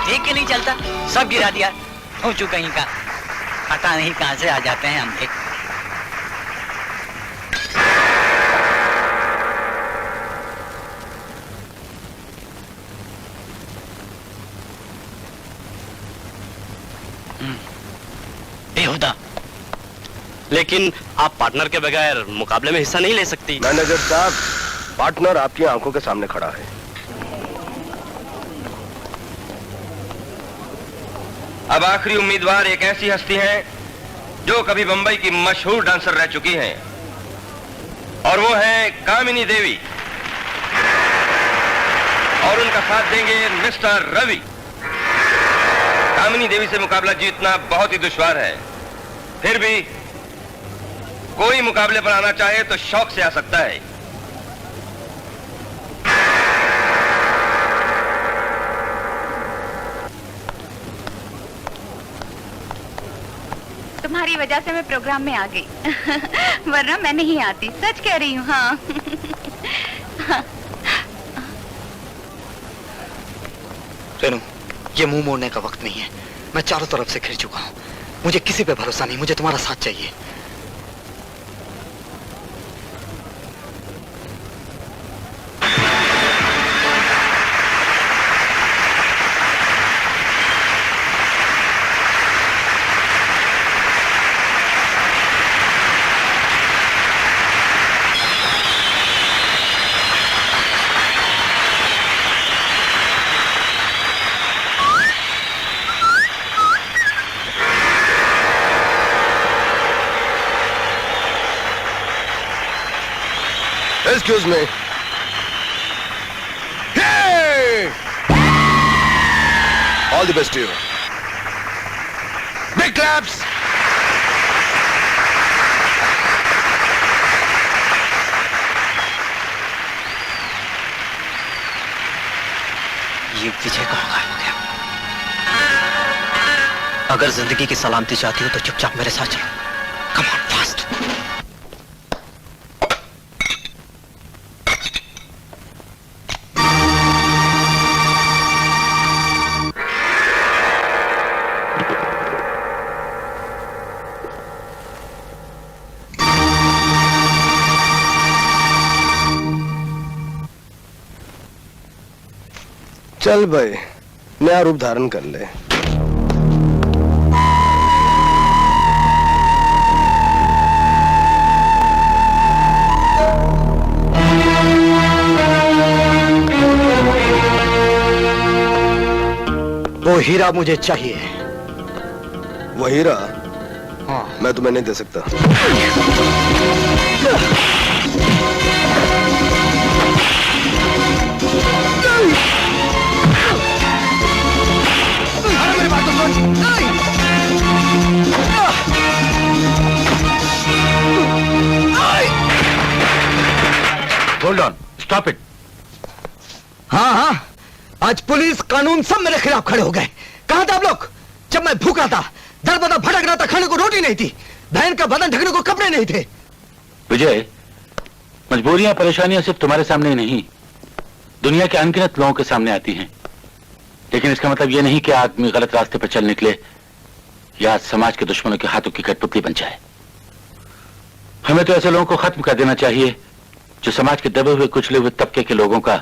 देख के नहीं चलता, सब गिरा दिया। हो चुका कहीं का। पता नहीं कहां से आ जाते हैं हमके। बेहुदा। लेकिन आप पार्टनर के बगैर मुकाबले में हिस्सा नहीं ले सकती। मैनेजर साहब, पार्टनर आपकी आंखों के सामने खड़ा है। अब आखिरी उम्मीदवार एक ऐसी हस्ती हैं जो कभी बंबई की मशहूर डांसर रह चुकी हैं, और वो है कामिनी देवी, और उनका साथ देंगे मिस्टर रवि। कामिनी देवी से मुकाबला जीतना बहुत ही दुश्वार है, फिर भी कोई मुकाबले पर आना चाहे तो शौक से आ सकता है। तुम्हारी वजह से मैं प्रोग्राम में आ गई वरना मैं नहीं आती, सच कह रही हूँ। हाँ रेनू, ये मुंह मोड़ने का वक्त नहीं है। मैं चारों तरफ से घिर चुका हूँ। मुझे किसी पे भरोसा नहीं, मुझे तुम्हारा साथ चाहिए। Excuse me. Hey! All the best to you. Big claps. ये विजय कहाँ गायब हो गया? अगर जिंदगी की सलामती चाहती हो तो चुपचाप मेरे साथ चलो। Come on, fast. चल भाई, नया रूप धारण कर ले। वो हीरा मुझे चाहिए। वो हीरा? हाँ। मैं तुम्हें नहीं दे सकता। मेरी बात तो सुन। Hold on, stop it. हाँ हाँ, आज पुलिस कानून सब मेरे खिलाफ खड़े हो गए। कहां थे आप लोग जब मैं भूखा था, दर बदर भटक रहा था, खाने को रोटी नहीं थी, बहन का बदन ढकने को कपड़े नहीं थे? विजय, मजबूरियां परेशानियां सिर्फ तुम्हारे सामने नहीं, दुनिया के अनगिनत लोगों के सामने आती हैं। लेकिन इसका मतलब यह नहीं कि आदमी गलत रास्ते पर चल निकले या समाज के दुश्मनों के हाथों की कठपुतली बन जाए। हमें तो ऐसे लोगों को खत्म कर देना चाहिए जो समाज के दबे हुए कुचले हुए तबके के लोगों का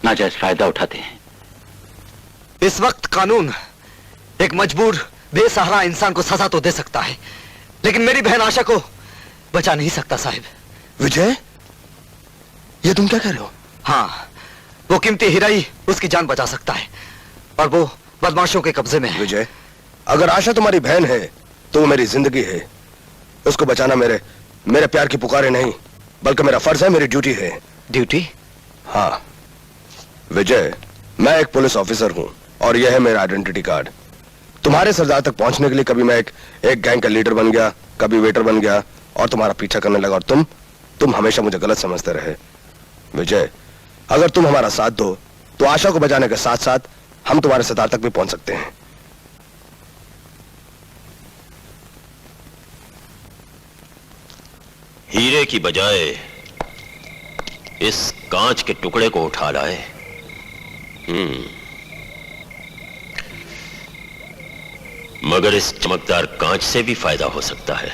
नाजायज फायदा उठाते हैं। इस वक्त कानून एक मजबूर बेसहारा इंसान को सजा तो दे सकता है, लेकिन मेरी बहन आशा को बचा नहीं सकता साहिब। विजय, ये तुम क्या कह रहे हो? हाँ, वो कीमती हीरा ही उसकी जान बचा सकता है, और वो बदमाशों के कब्जे में है। विजय, अगर आशा तुम्हारी बहन है तो वो मेरी जिंदगी है। उसको बचाना मेरे प्यार की पुकारे नहीं, बल्कि मेरा फर्ज है, मेरी ड्यूटी है। ड्यूटी? हाँ विजय, मैं एक पुलिस ऑफिसर हूं और यह है मेरा आइडेंटिटी कार्ड। तुम्हारे सरदार तक पहुंचने के लिए कभी मैं एक गैंग का लीडर बन गया, कभी वेटर बन गया और तुम्हारा पीछा करने लगा, और तुम हमेशा मुझे गलत समझते रहे। विजय, अगर तुम हमारा साथ दो तो आशा को बचाने के साथ साथ हम तुम्हारे सरदार तक भी पहुंच सकते हैं। हीरे की बजाय इस कांच के टुकड़े को उठा लाए। मगर इस चमकदार कांच से भी फायदा हो सकता है।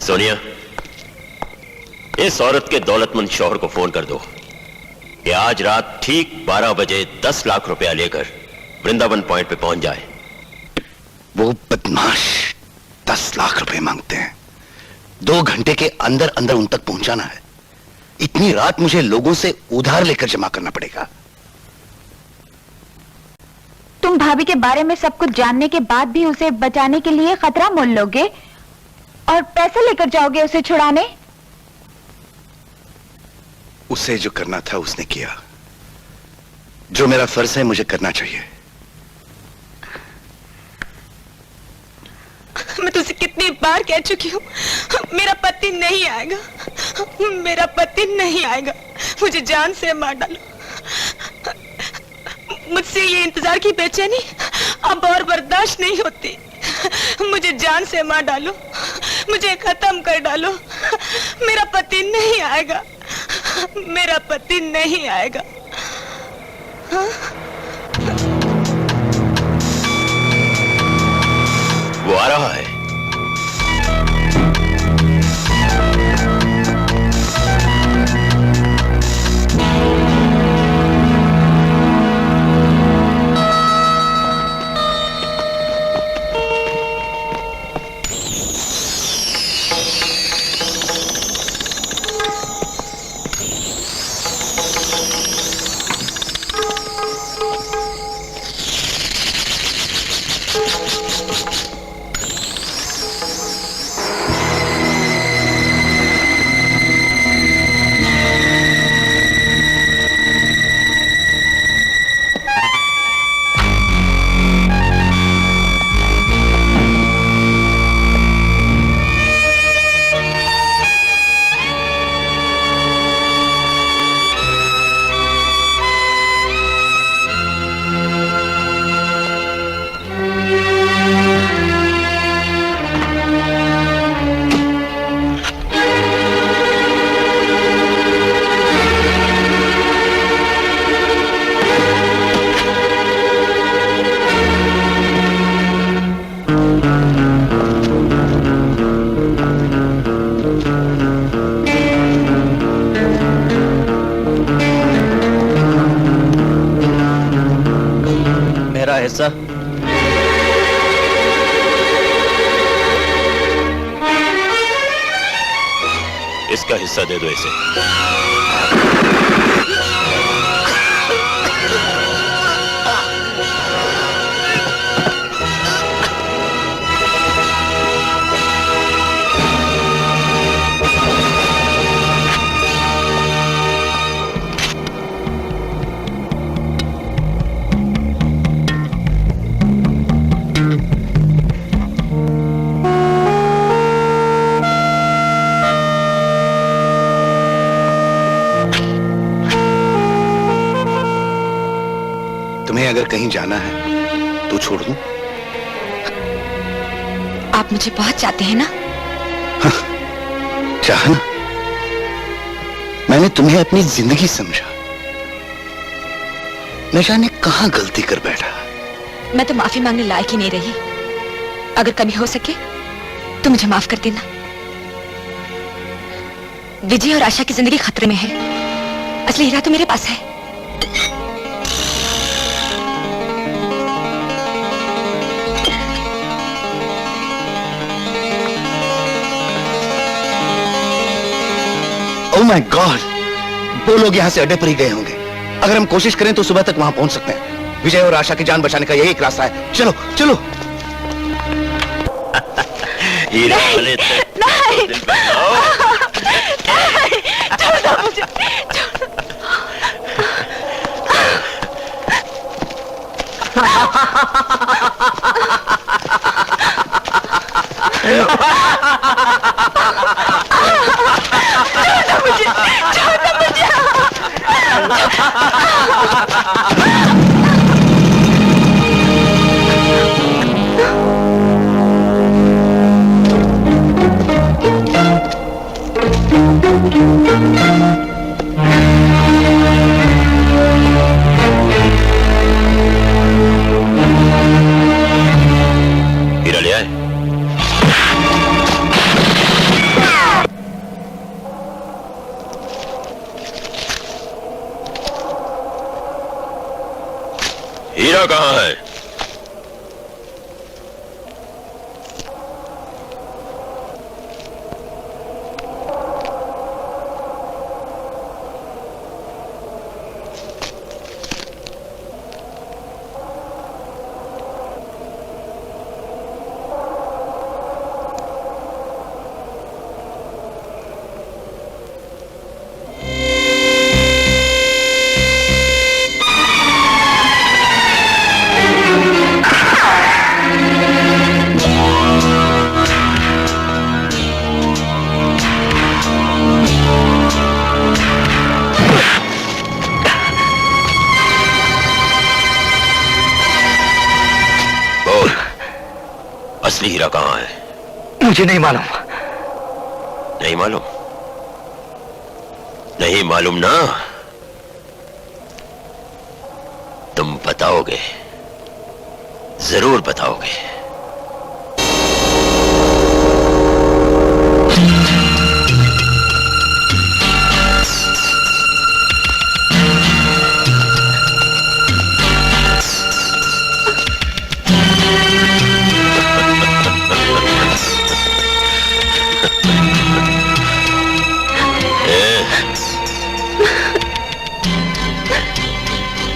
सोनिया, इस औरत के दौलतमंद शौहर को फोन कर दो कि आज रात ठीक 12 बजे 10 लाख रुपया लेकर वृंदावन पॉइंट पे पहुंच जाए। वो बदमाश 10 लाख रुपए मांगते हैं। 2 घंटे के अंदर अंदर उन तक पहुंचाना है। इतनी रात मुझे लोगों से उधार लेकर जमा करना पड़ेगा। तुम भाभी के बारे में सब कुछ जानने के बाद भी उसे बचाने के लिए खतरा मोल लोगे और पैसे लेकर जाओगे उसे छुड़ाने? उसे जो करना था उसने किया। जो मेरा फर्ज है मुझे करना चाहिए। मैं तुझसे कितनी बार कह चुकी हूँ, मेरा पति नहीं आएगा, मेरा पति नहीं आएगा। मुझे जान से मार डालो। मुझसे ये इंतजार की बेचैनी अब और बर्दाश्त नहीं होती। मुझे जान से मार डालो, मुझे खत्म कर डालो। मेरा पति नहीं आएगा, मेरा पति नहीं आएगा। हाँ? वो आ रहा है। हिस्सा इसका हिस्सा दे दो इसे। अगर कहीं जाना है तो छोड़ दूं? आप मुझे बहुत चाहते हैं ना? हाँ, चाहना? मैंने तुम्हें अपनी जिंदगी समझा, न जाने कहां गलती कर बैठा। मैं तो माफी मांगने लायक ही नहीं रही। अगर कभी हो सके तो मुझे माफ कर देना। विजय और आशा की जिंदगी खतरे में है। असली हीरा तो मेरे पास है। ओह माय गॉड, वो लोग यहां से अड्डे पर ही गए होंगे। अगर हम कोशिश करें तो सुबह तक वहां पहुंच सकते हैं। विजय और आशा की जान बचाने का यही एक रास्ता है। चलो चलो। हीरा वाले नहीं, नहीं, छोड़ दो मुझे, हीरा कहाँ है? असली हीरा कहाँ है? मुझे नहीं मालूम। नहीं मालूम? नहीं मालूम ना? तुम बताओगे, जरूर बताओगे।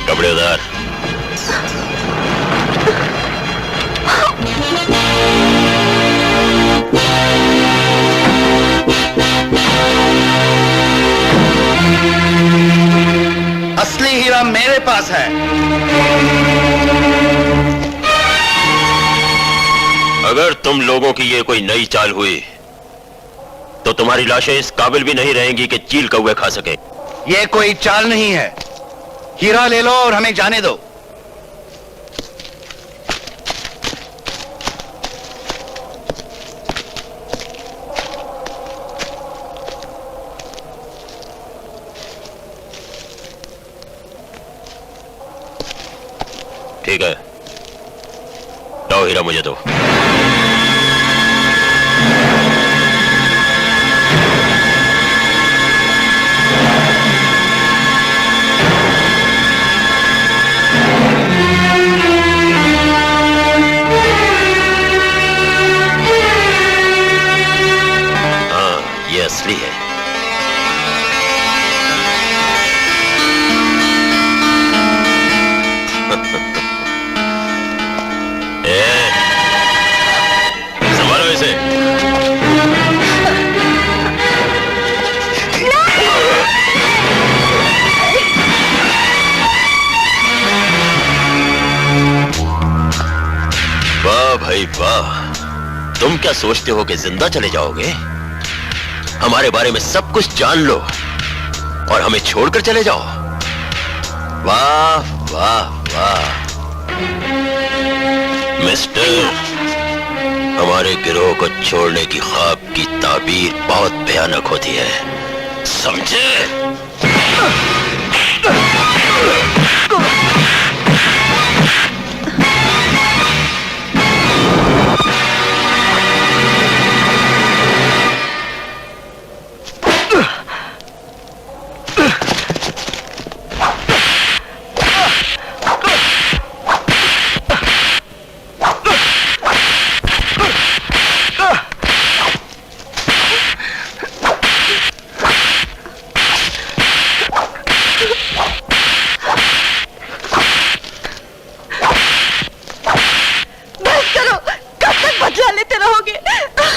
कपड़े उतार। असली हीरा मेरे पास है। अगर तुम लोगों की ये कोई नई चाल हुई तो तुम्हारी लाशें इस काबिल भी नहीं रहेंगी कि चील कौवे खा सके। ये कोई चाल नहीं है। हीरा ले लो और हमें जाने दो। ठीक है, लाओ हीरा मुझे दो। हाँ, ये असली है। संभालो इसे। वाह भाई वाह, तुम क्या सोचते हो कि जिंदा चले जाओगे? हमारे बारे में सब कुछ जान लो और हमें छोड़कर चले जाओ। वाह वाह वाह। मिस्टर, हमारे गिरोह को छोड़ने की ख्वाब की ताबीर बहुत भयानक होती है, समझे?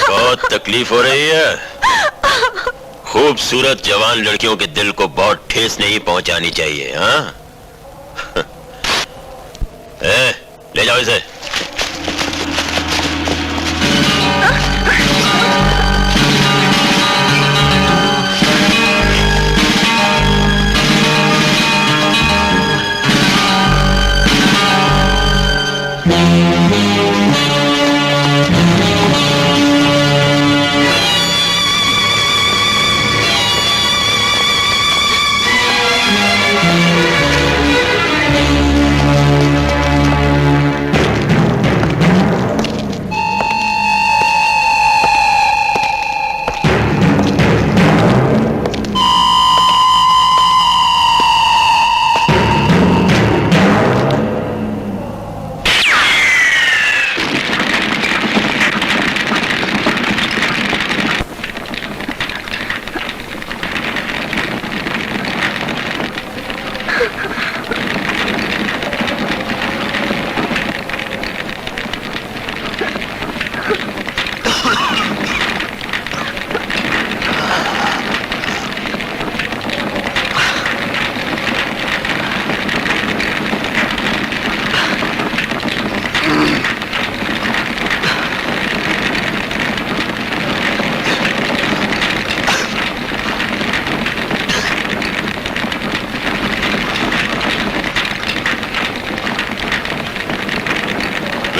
बहुत तकलीफ हो रही है। खूबसूरत जवान लड़कियों के दिल को बहुत ठेस नहीं पहुंचानी चाहिए। हाँ, ले जाओ इसे।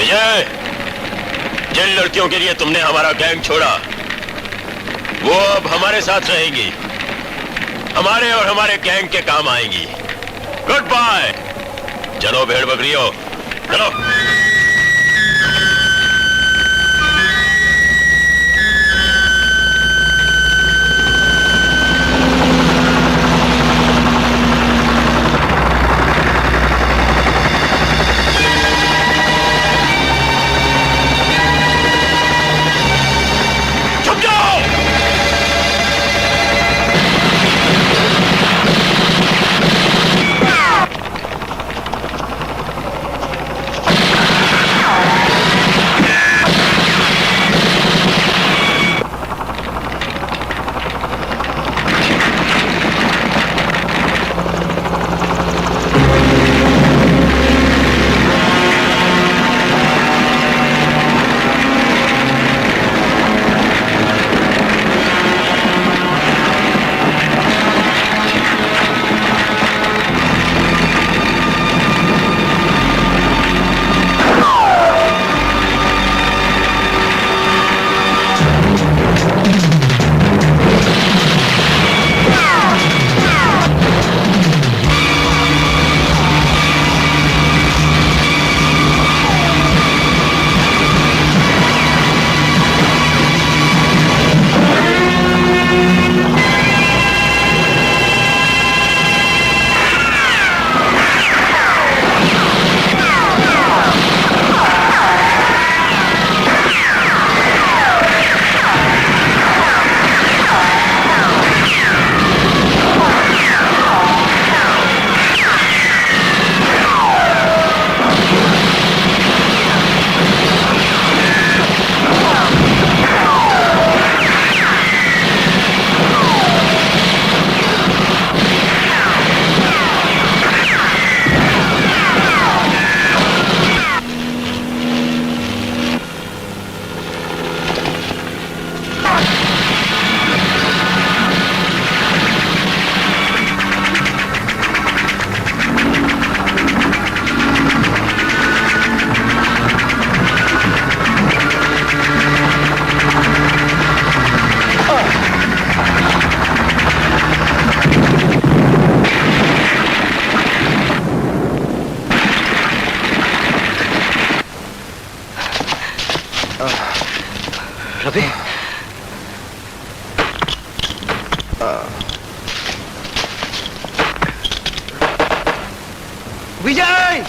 विजय, जिन लड़कियों के लिए तुमने हमारा गैंग छोड़ा वो अब हमारे साथ रहेंगी, हमारे और हमारे गैंग के काम आएंगी। Good bye. चलो भेड़ बकरियों, चलो। रवि, विजय,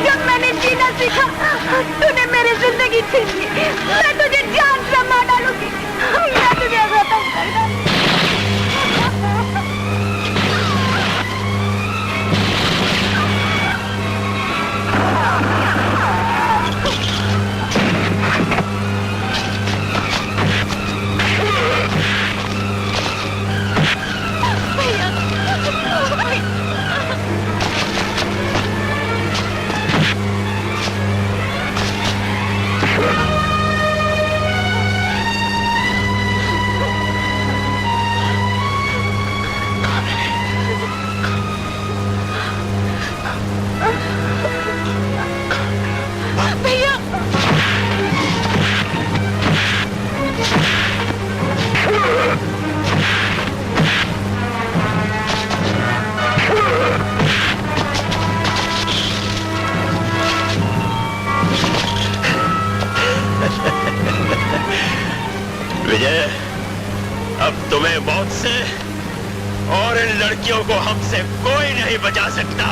जब मैंने जीना सीखा तूने मेरी जिंदगी छीन ली। मैं तुझे जान से मार डालूंगी, मैं तुझे खत्म कर दूंगी। विजय, अब तुम्हें मौत से और इन लड़कियों को हमसे कोई नहीं बचा सकता।